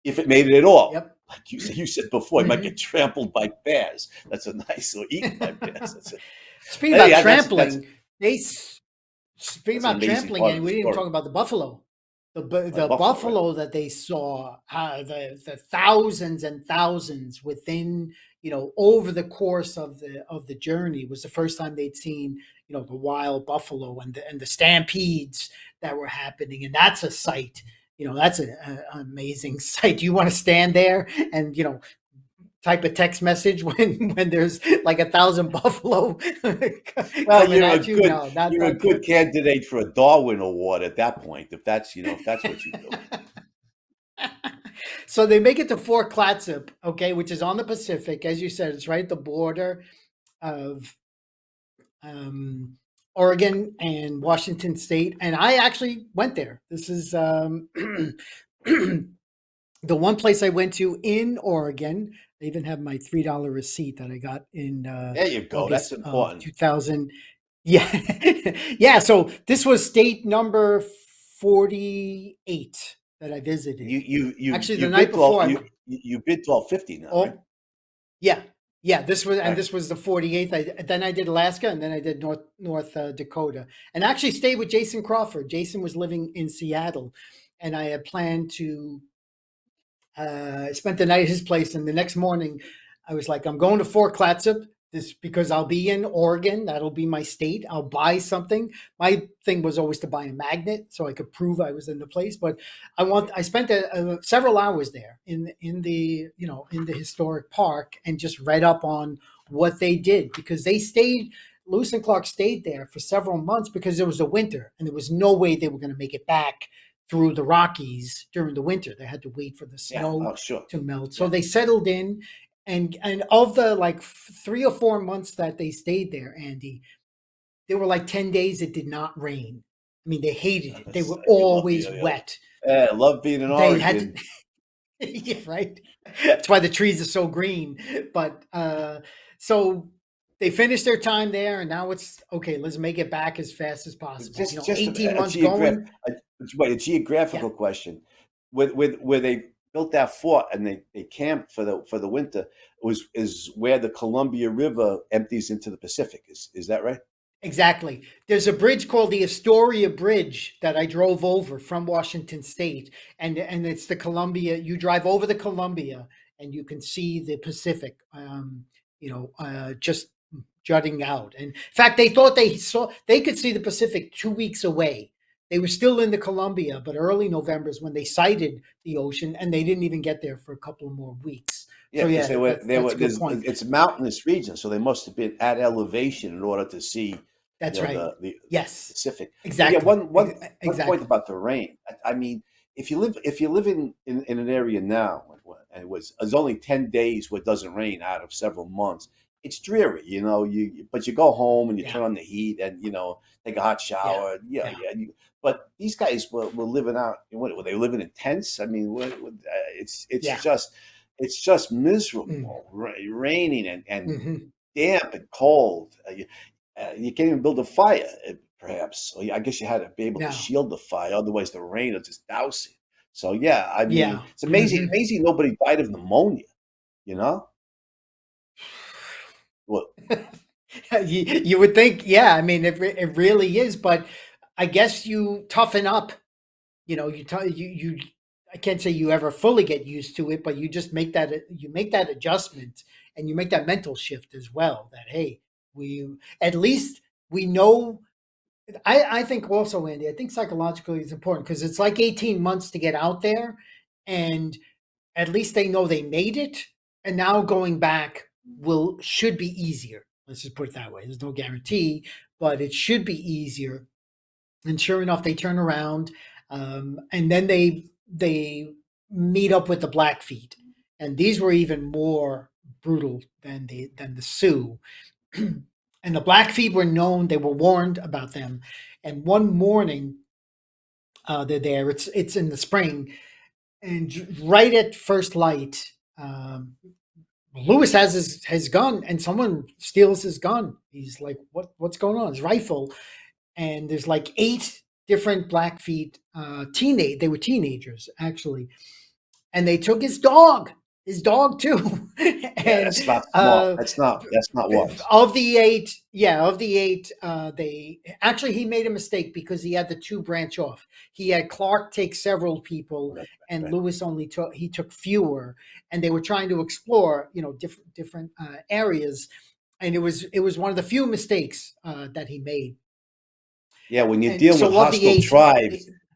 if it made it at all. Yep. Like you said before, it might get Hmm. trampled by bears. That's a nice or eaten by bears. Speaking about That's trampling, speaking that's an about amazing trampling, part of and the we didn't even story. talk about the buffalo. By The buffalo, right? buffalo that they saw, the thousands and thousands within, over the course of the journey, was the first time they'd seen, the wild buffalo and the stampedes that were happening, and that's a sight. That's an amazing sight. You want to stand there and type a text message when there's like 1,000 buffalo Well, coming at you? No, not you're a that good good. candidate for a Darwin Award at that point, if that's what you do. So they make it to Fort Clatsop, okay, which is on the Pacific. As you said, it's right at the border of um, Oregon and Washington State. And I actually went there. This is the one place I went to in Oregon. I even have my $3 receipt that I got in There you go. That's August of important. 2000. Yeah. Yeah. So this was state number 48. that I visited. Actually, the You've night been to all before I you went. you've been to all 50 now, right? Oh, yeah, yeah. Right. This was the 48th. Then I did Alaska, and then I did North Dakota, and actually stayed with Jason Crawford. Jason was living in Seattle, and I had planned to spent the night at his place, and the next morning, I was like, "I'm going to Fort Clatsop. This because I'll be in Oregon. That'll be my state. I'll buy something." My thing was always to buy a magnet so I could prove I was in the place. But I spent several hours there in the in the historic park and just read up on what they did because they stayed. Lewis and Clark stayed there for several months because it was a winter and there was no way they were going to make it back through the Rockies during the winter. They had to wait for the Yeah. snow Oh, sure. to melt. So Yeah. they settled in, and of the like 3 or 4 months that they stayed there, Andy, there were like 10 days it did not rain. I mean, they hated it. They were You love always wet. yeah, I love being in They had Oregon. to, yeah, right. That's why the trees are so green. But so they finished their time there, and now it's okay. Let's make it back as fast as possible. Just 18 months going. a Yeah, geographical question. Where they built that fort and they camped for the winter is where the Columbia River empties into the Pacific. Is that right? exactly. There's a bridge called the Astoria Bridge that I drove over from Washington State, and it's the Columbia. You drive over the Columbia, and you can see the Pacific. Just jutting out. And in fact, they thought they could see the Pacific 2 weeks away. They were still in the Columbia, but early November is when they sighted the ocean, and they didn't even get there for a couple of more weeks. Yeah, So because yeah, they were that's a good point. it's a mountainous region, so they must have been at elevation in order to see, That's right. the Yes, Pacific. But yeah, exactly. one point Exactly. about the rain. I mean, if you live in an area now, and it's only 10 days where it doesn't rain out of several months, it's dreary. But you go home and you Yeah. turn on the heat and take a hot Yeah. shower. Yeah, Yeah. yeah. But these guys were living out. What were they living in tents? I mean, Yeah. it's just Mm. miserable, raining and Hmm. damp and cold. You can't even build a fire, perhaps. So I guess you had to be able to No. shield the fire, otherwise the rain will just douse it. So yeah, I mean, Yeah. it's amazing. Hmm. Amazing nobody died of pneumonia. You know what? You would think, yeah. I mean, it really is, but I guess you toughen up. You. I can't say you ever fully get used to it, but you just make that adjustment, and you make that mental shift as well. That hey, we at least we know. I think also, Andy. I think psychologically it's important because it's like 18 months to get out there, and at least they know they made it, and now going back will should be easier. Let's just put it that way. There's no guarantee, but it should be easier. And sure enough, they turn around, and then they meet up with the Blackfeet, and these were even more brutal than the Sioux. And the Blackfeet were known; they were warned about them. And one morning, they're there. It's in the spring, and right at first light, Lewis has his gun, and someone steals his gun. He's like, "What's going on?" His rifle, and there's like 8 different Blackfeet teenage. They were teenagers actually, and they took his dog too, Yeah, and that's not smart. That's not wise. of the eight, yeah, of the eight, they actually he made a mistake because he had the two branch off. He had Clark take several people, Right, and right. Lewis only took fewer, and they were trying to explore, different areas, and it was one of the few mistakes that he made. Yeah, when you And so of the eight,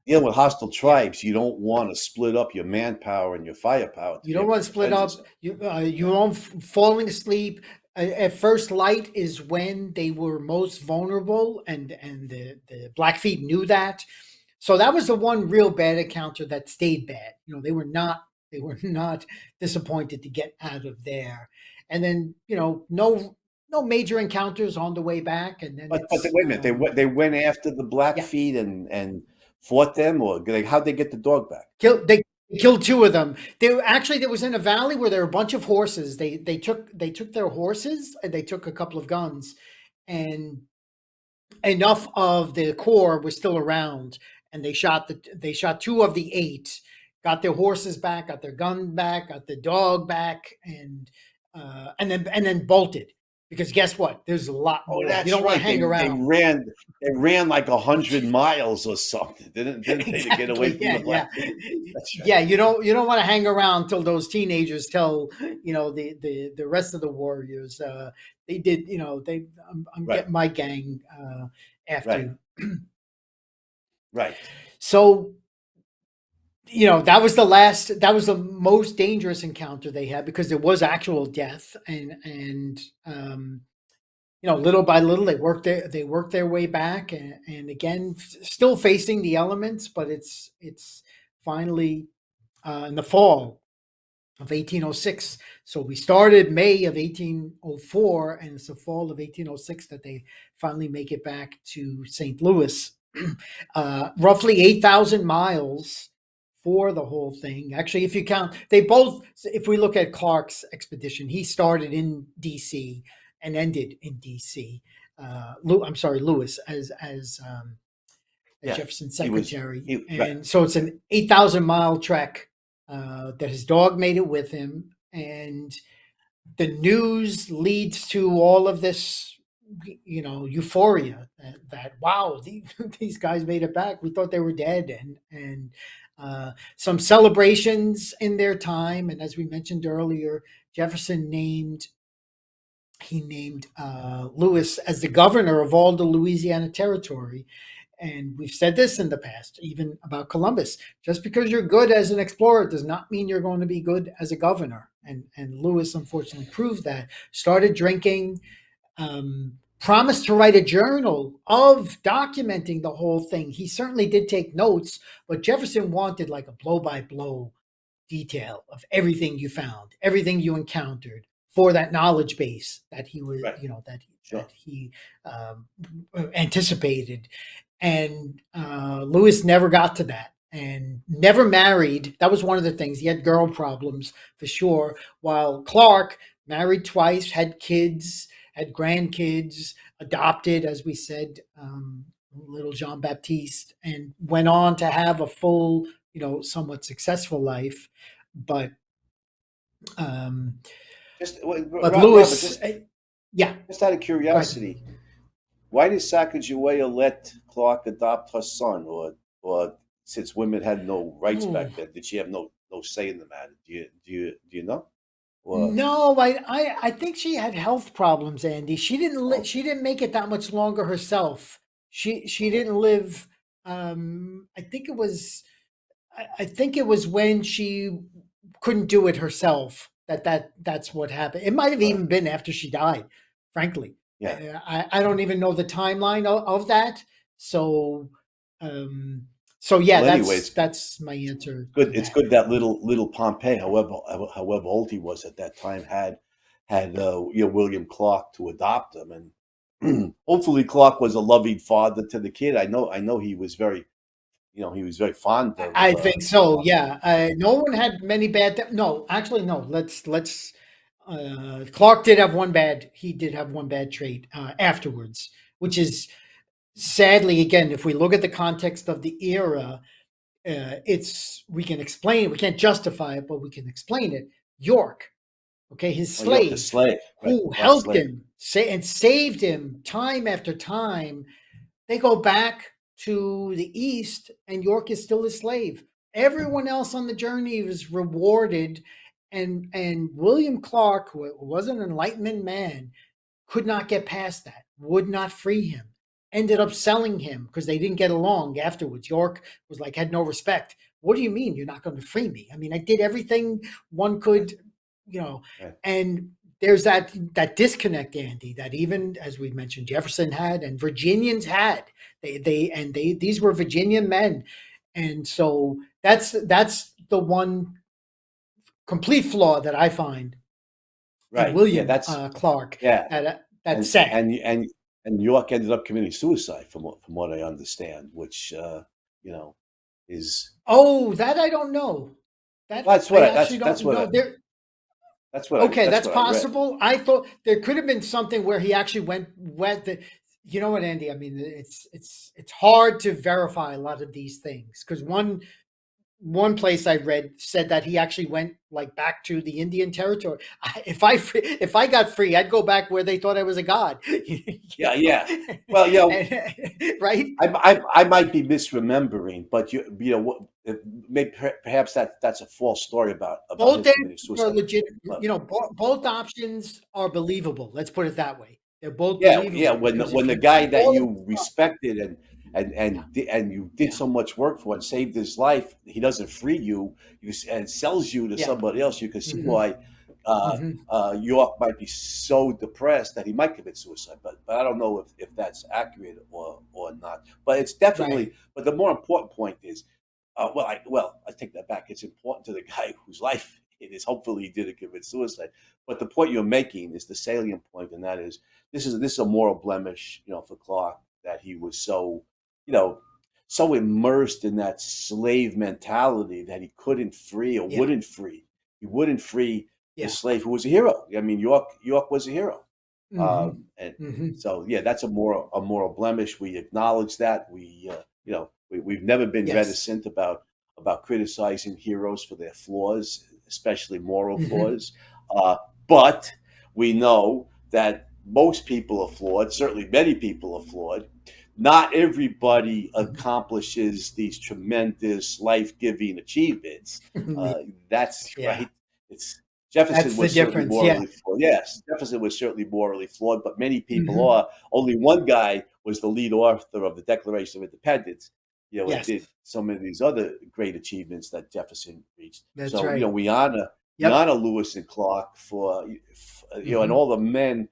dealing with hostile yeah, tribes, you don't want to split up your manpower and your firepower to you be don't able want to to split defend up. yourself. You Yeah. won't falling asleep at first light is when they were most vulnerable, and the Blackfeet knew that. So that was the one real bad encounter that stayed bad. They were not disappointed to get out of there, and then no major encounters on the way back, and then But it's wait a minute, they went after the yeah. Blackfeet and fought them, or how'd they get the dog back? They killed two of them. There was in a valley where there were a bunch of horses. They took their horses, and they took a couple of guns, and enough of the core was still around. and they shot two of the eight, got their horses back, got their gun back, got the dog back, and then bolted. Because guess what? There's a lot Oh, more. You that's don't want to right. hang around. They ran like 100 miles or something, didn't they, to get away Exactly. from Yeah, the yeah, Blackfeet? That's right. yeah. You don't want to hang around till those teenagers tell the rest of the warriors they did. I'm Right. getting my gang after Right. you. Right. So that was the most dangerous encounter they had, because there was actual death, and little by little they worked their way back, and again still facing the elements, but it's finally in the fall of 1806. So we started May of 1804, and it's the fall of 1806 that they finally make it back to St. Louis. Roughly 8,000 miles for the whole thing. Actually, if you count, if we look at Clark's expedition, he started in D.C. and ended in D.C. I'm sorry, Lewis, as Yeah. Jefferson's He was secretary. he right. And so it's an 8,000-mile trek that his dog made it with him. And the news leads to all of this, euphoria that wow, these guys made it back. We thought they were dead. And some celebrations in their time. And as we mentioned earlier, Jefferson named Lewis as the governor of all the Louisiana Territory. And we've said this in the past, even about Columbus. Just because you're good as an explorer does not mean you're going to be good as a governor. And Lewis unfortunately proved that. Started drinking, promised to write a journal of documenting the whole thing. He certainly did take notes, but Jefferson wanted like a blow by blow detail of everything you found, everything you encountered, for that knowledge base that he was, Right. Sure. that he anticipated. And Lewis never got to that, and never married. That was one of the things. He had girl problems for sure. While Clark married twice, had kids, had grandkids, adopted, as we said, little Jean Baptiste, and went on to have a full, somewhat successful life. But um, but Robert, Lewis, yeah, just out of go ahead. curiosity, why did Sacagawea let Clark adopt her son, or since women had no rights Ooh. back then, did she have no say in the matter? Do you know? Or No, I think she had health problems, Andy. She okay, didn't make it that much longer herself. She okay, didn't live. I think it was. I think it was when she couldn't do it herself that's what happened. It might have all right, even been after she died. Frankly, yeah. I don't even know the timeline of that. So, um, so yeah, Well, anyway, that's my answer to good. It's that. good that little Pompey, however old he was at that time, had William Clark to adopt him, and hopefully Clark was a loving father to the kid. I know he was very he was very fond of I think so. Yeah. No one had many bad. No, actually, no. Let's. Clark did have one bad. He did have one bad trait afterwards, which is sadly, again, if we look at the context of the era, it's we can explain it. We can't justify it, but we can explain it. York, okay, his York the slave, slave, right? who Clark's helped slave, him and saved him time after time. They go back to the east, and York is still a slave. Everyone else on the journey was rewarded, and William Clark, who was an Enlightenment man, could not get past that. Would not free him. Ended up selling him because they didn't get along afterwards. York was like had no respect. What do you mean you're not going to free me? I mean, I did everything one right? could, Right. and there's that disconnect, Andy, that even as we mentioned, Jefferson had and Virginians had. They these were Virginian men, and so that's the one complete flaw that I find in Right. Yeah, William that's Clark. yeah, That's and sad. and York ended up committing suicide, from what I understand, which you know is Oh, that I don't know. That that's what I I actually don't know. There. Okay, that's that's what I read. possible. I thought there could have been something where he actually went. You know what, Andy? I mean, it's hard to verify a lot of these things because one place I read said that he actually went like back to the Indian territory. If I got free, I'd go back where they thought I was a god. Yeah, yeah. Well, Right? I might be misremembering, but maybe perhaps that's a false story about Both him committing ends are suicide. legit. But Both options are believable. Let's put it that way. They're both yeah, yeah. believable When because when if the you guy that all of you respected yeah, and you did yeah, so much work for and saved his life, he doesn't free you, and sells you to yeah, somebody else. You can see hmm why hmm York might be so depressed that he might commit suicide. But I don't know if that's accurate or not. But it's definitely. right, But the more important point is, I take that back. It's important to the guy whose life it is. Hopefully, he didn't commit suicide. But the point you're making is the salient point, and that is this is a moral blemish, for Clark, that he was so, you know, so immersed in that slave mentality that he couldn't free or yeah, wouldn't free. He wouldn't free the yeah, slave who was a hero. I mean, York was a hero, hmm and hmm so yeah, that's a moral blemish. We acknowledge that. We've never been yes, reticent about criticizing heroes for their flaws, especially moral hmm flaws. Uh, but we know that most people are flawed. Certainly, many people are flawed. Not everybody accomplishes these tremendous life-giving achievements. That's yeah. right. It's Jefferson That's the was certainly difference. Yeah. morally flawed. Yes, Jefferson was certainly morally flawed, but many people hmm are. Only one guy was the lead author of the Declaration of Independence, and Yes, did so many of these other great achievements that Jefferson reached. that's So, right. we honor Yep. Lewis and Clark for, and hmm all the men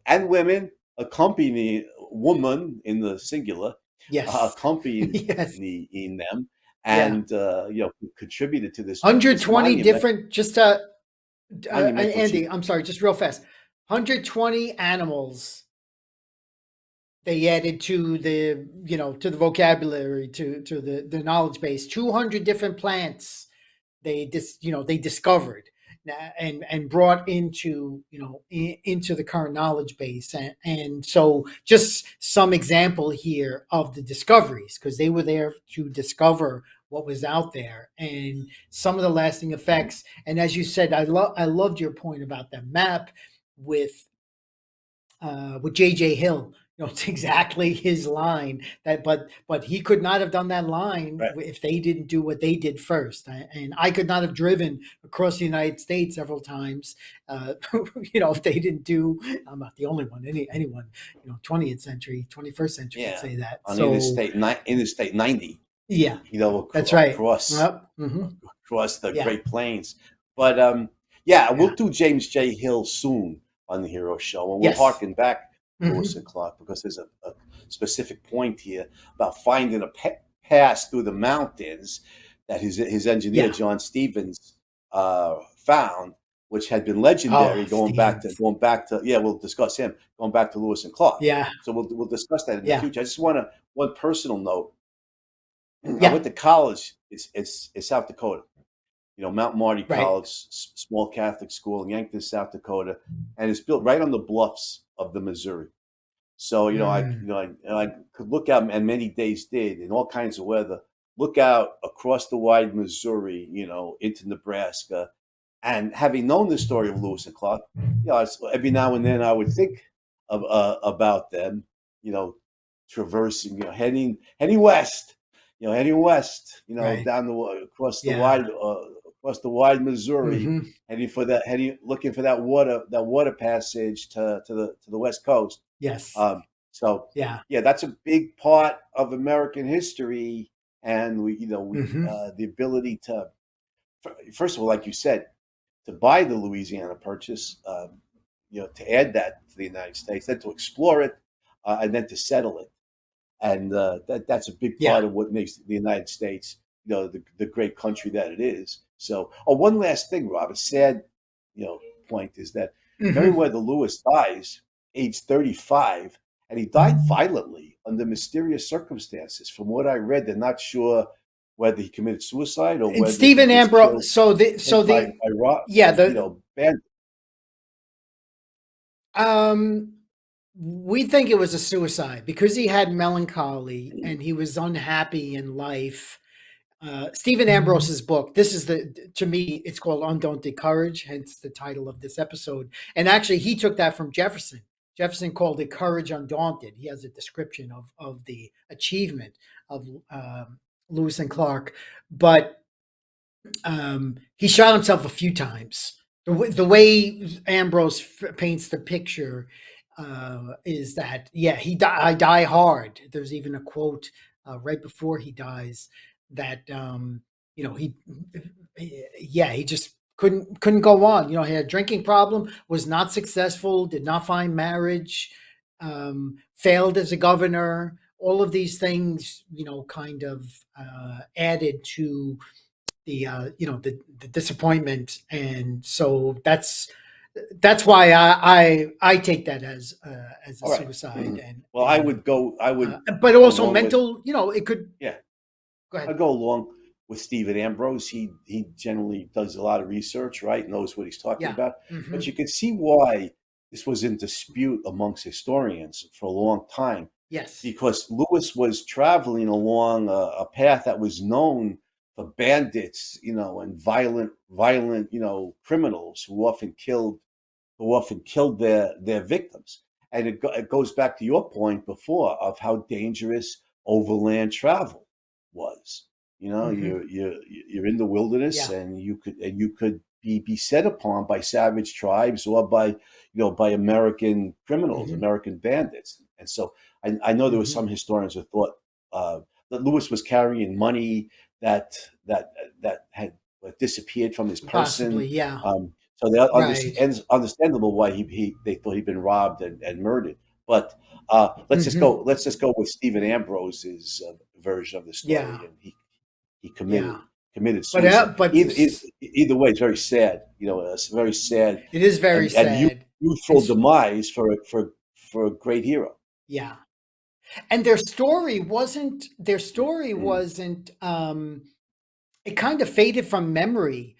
and women accompanying woman in the singular, Yes. accompanying Yes. in them, Yeah. and contributed to this 120 different, just monumental Andy, achievement. I'm sorry, just real fast. 120 animals they added to the vocabulary, to the knowledge base. 200 different plants they discovered and brought into into the current knowledge base, and so just some example here of the discoveries because they were there to discover what was out there and some of the lasting effects. And as you said, I loved your point about the map with J.J. Hill. It's exactly his line. But he could not have done that line Right. if they didn't do what they did first. And I could not have driven across the United States several times, if they didn't do. I'm not the only one. Anyone, 20th century, 21st century could Yeah, say that. on So Interstate 90, yeah, that's right. across Yep. Hmm. the Yeah. Great Plains. But yeah, we'll Yeah. do James J. Hill soon on the Hero Show, and we'll Yes. harken back to Lewis Hmm. and Clark because there's a specific point here about finding a pass through the mountains that his engineer Yeah. John Stevens found, which had been legendary Oh, going Stevens. back to yeah, we'll discuss him going back to Lewis and Clark. Yeah. So we'll discuss that in the Yeah. future. I just want to one personal note. I Yeah. went to college. It's South Dakota. Mount Marty Right. College, small Catholic school in Yankton, South Dakota, and it's built right on the bluffs of the Missouri. So Mm. I could look out, and many days did, in all kinds of weather, look out across the wide Missouri, into Nebraska, and having known the story of Lewis and Clark, every now and then I would think about them, you know, traversing, heading west, Right. down Yeah. across the wide Missouri, Mhm. looking for that water passage to the west coast. Yes. Um, so Yeah. yeah, that's a big part of American history, and Mhm. the ability to, first of all, like you said, to buy the Louisiana Purchase, to add that to the United States, then to explore it, and then to settle it, and that's a big Yeah. part of what makes the United States, the great country that it is. So, oh, one last thing, Rob, a sad, point is that Mhm. Meriwether Lewis dies age 35, and he died violently under mysterious circumstances. From what I read, they're not sure whether he committed suicide or And whether he Stephen was killed Ambrose. by Yeah, bandits. um We think it was a suicide because he had melancholy and he was unhappy in life. Stephen Ambrose's book. This is to me, it's called Undaunted Courage, hence the title of this episode. And actually, he took that from Jefferson. Jefferson called it Courage Undaunted. He has a description of the achievement of Lewis and Clark, but he shot himself a few times. The way Ambrose paints the picture is that, yeah, I die hard. There's even a quote right before he dies that he just couldn't go on. He had a drinking problem, was not successful, did not find marriage, failed as a governor. All of these things, kind of added to the disappointment, and so that's why I take that as a All right. suicide, Well, I would but go also along with, mental. It could. yeah, Go I ahead. go along with Stephen Ambrose. He generally does a lot of research, right? Knows what he's talking Yeah. about. Hmm. But you can see why this was in dispute amongst historians for a long time, Yes. because Lewis was traveling along a path that was known for bandits, and violent, criminals who often killed their victims. And it goes back to your point before of how dangerous overland travel was. Hmm. You're in the wilderness, Yeah. and you could be set upon by savage tribes, or by American criminals, Hmm. American bandits. And so I know there were Hmm. some historians who thought that Lewis was carrying money that that that had disappeared from his Possibly. person. Yeah. So Right. it's understandable why they thought he'd been robbed and murdered. But Hmm. let's just go with Stephen Ambrose's version of the Yeah. story, and he Yeah. committed But suicide. it Either way, it's very sad. It's very sad, is very and sad. And youthful demise for a great hero. yeah. And their story Mm. wasn't it kind of faded from memory,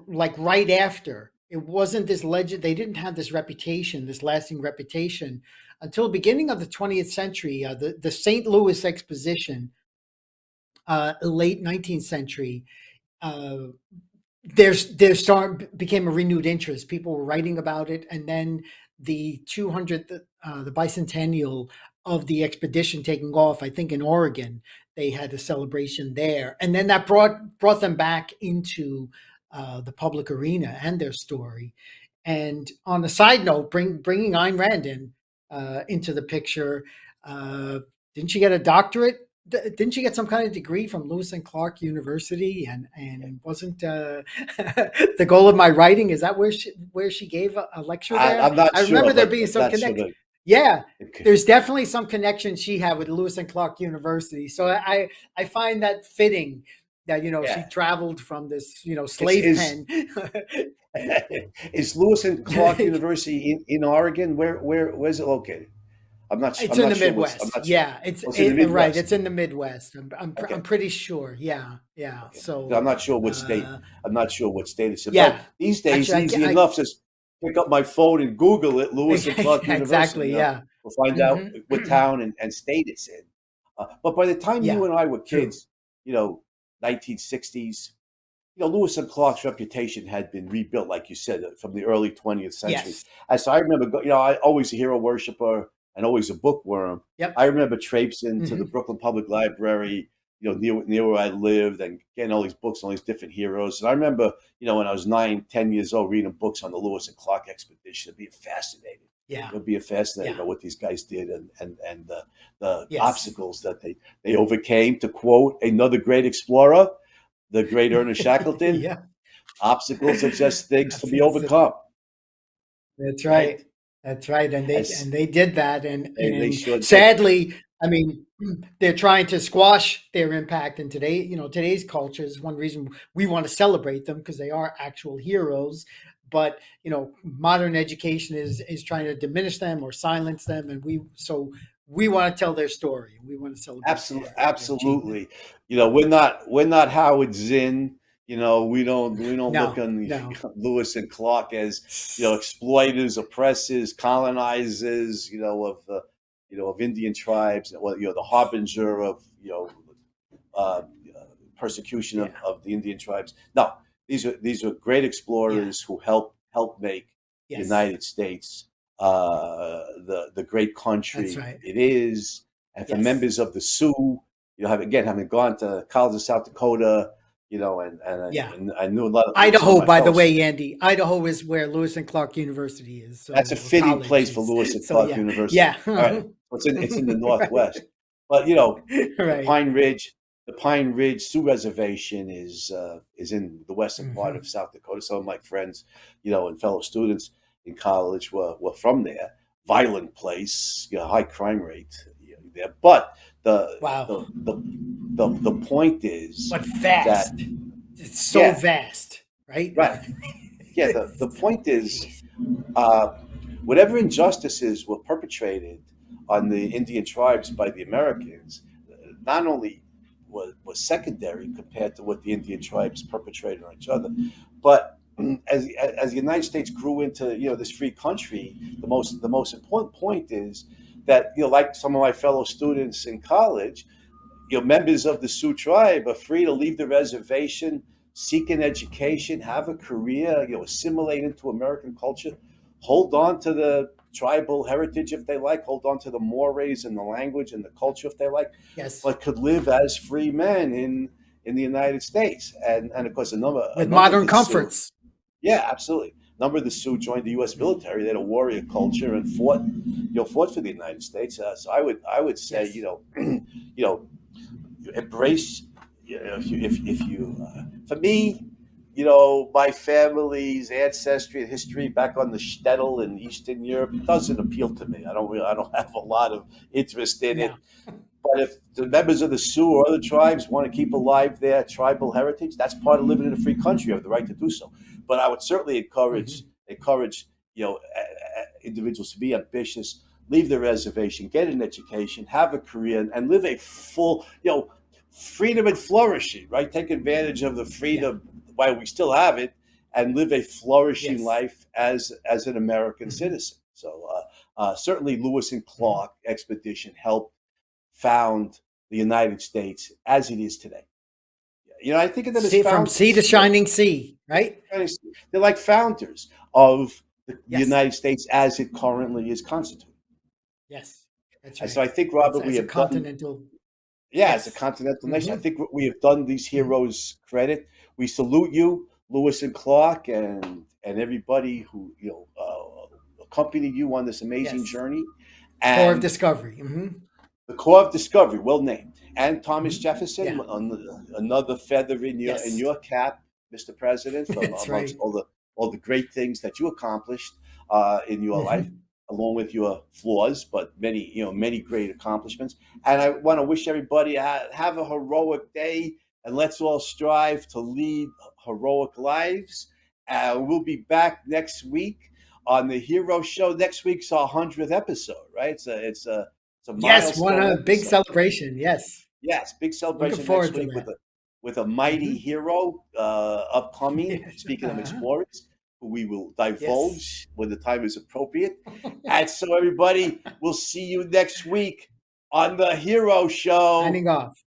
like right after. It wasn't this legend. They didn't have this reputation, this lasting reputation, until the beginning of the 20th century. The St. Louis Exposition, late 19th century. Uh, became a renewed interest. People were writing about it, and then the 200th, the bicentennial of the expedition taking off. I think in Oregon, they had a celebration there, and then that brought them back into the public arena and their story. And on a side note, bringing Ayn Rand into the picture. Uh, didn't she get a doctorate? Didn't she get some kind of degree from Lewis and Clark University? And wasn't the goal of my writing, is that where she gave a lecture there? I'm not I sure, remember there but being some not sure connection. that. Yeah, Okay. there's definitely some connection she had with Lewis and Clark University. So I find that fitting that she Yeah, traveled from this it's slave pen. is Lewis and Clark University in Oregon? Where's it located? It's I'm in not the sure Midwest. oh, Yeah, it's in the right. Midwest. It's in the Midwest. I'm Okay, pretty sure. Yeah, yeah. okay. So, I'm not sure what state. uh, I'm not sure what state it's in. But yeah. these days, Actually, easy enough. Just pick up my phone and Google it, Lewis and Clark University. exactly. Yeah. We'll find out Hmm. what town and state it's in. But by the time you Yeah. and I were True. kids, 1960s, Lewis and Clark's reputation had been rebuilt, like you said, from the early 20th century. Yes. And so I remember, I always a hero worshiper and always a bookworm. Yep. I remember traipsing to the Hmm. Brooklyn Public Library, near where I lived, and getting all these books on these different heroes. And I remember, when I was 9, 10 years old, reading books on the Lewis and Clark expedition, being fascinated. Yeah. Being fascinated Yeah. about what these guys did, and the Yes. obstacles that they overcame. To quote another great explorer, the great Ernest Shackleton, Yeah. obstacles are just things to be That's it. overcome, That's right? right. That's right. And they As and they did that. And they and sure did. sadly, I mean, they're trying to squash their impact in today's culture. Is one reason we want to celebrate them, because they are actual heroes. But modern education is trying to diminish them or silence them, and we want to tell their story. We want to celebrate Absolutely, their achievement. absolutely. We're not Howard Zinn. We don't look No, on no. Lewis and Clark as exploiters, oppressors, colonizers, of Indian tribes. Well, the harbinger of uh, persecution Yeah, of the Indian tribes. No, these are great yeah, explorers who help make the yes, United States the great that's country right. it is. And for Yes, members of the Sioux, having gone to college in South Dakota, yeah. and I knew a lot of some of Idaho, my by the fellows. way, Andy. Idaho is where Lewis and Clark University is, That's a so fitting college place for is. Lewis and So Clark yeah, University. yeah. All right, it's in the Right, Northwest, but the right. Pine Ridge, Sioux Reservation is in the western part Hmm. of South Dakota. Some of my friends, and fellow students in college were from there. Violent place, high crime rate there. But the Wow, the the the point is but that, vast. It's so yeah, vast, right? right, yeah. The point is, Jeez. uh, whatever injustices were perpetrated on the Indian tribes by the Americans, not only was secondary compared to what the Indian tribes perpetrated on each other, but as the United States grew into this free country, the most important point is that, like some of my fellow students in college, members of the Sioux tribe are free to leave the reservation, seek an education, have a career, assimilate into American culture, hold on to the tribal heritage if they like, hold on to the mores and the language and the culture if they like, Yes, but could live as free men in the United States. And of course, a with number of modern the Sioux, comforts. yeah, absolutely. A number of the Sioux joined the U.S. Mhm. military. They had a warrior culture and fought for the United States. So I would say, Yes, you know, embrace, if you for me, my family's ancestry and history back on the shtetl in Eastern Europe doesn't appeal to me. I don't have a lot of interest in no. it. But if the members of the Sioux or other tribes want to keep alive their tribal heritage, that's part of living in a free country. You have the right to do so. But I would certainly encourage Hmm. encourage individuals to be ambitious, leave the reservation, get an education, have a career, and live a full, freedom and flourishing. Right, take advantage of the Yeah, freedom while we still have it, and live a flourishing yes. life as an American Hmm. citizen. So certainly, Lewis and Hmm. Clark expedition helped found the United States as it is today. I think of them as See, from sea founders. to shining sea, right? They're like founders of the Yes, United States as it currently is constituted. yes. That's And so right. I think, As Robert, we as a have done, continental. yeah, as a Yes. continental nation, I Hmm. think we have done these Hmm. heroes credit. We salute you, Lewis and Clark, and everybody who accompanied you on this amazing Yes. journey. Core of And discovery. Hmm. the core of discovery, well named, and Thomas Hmm. Jefferson, Yeah. another feather in Yes. your cap, Mr. President, from That's amongst right. all the great things that you accomplished in your life, Hmm. along with your flaws, but many great accomplishments. And I want to wish everybody have a heroic day, and let's all strive to lead heroic lives. We'll be back next week on the Hero Show. Next week's our 100th episode, right? It's a Yes. One milestone a big episode. celebration. Yes. Yes, big Looking celebration next forward to week with that. a mighty Hmm. hero upcoming. Yes. Speaking of Uh-huh. explorers, who we will Yes. divulge when the time is appropriate. And so, everybody, we'll see you next week on the Hero Show. Signing off.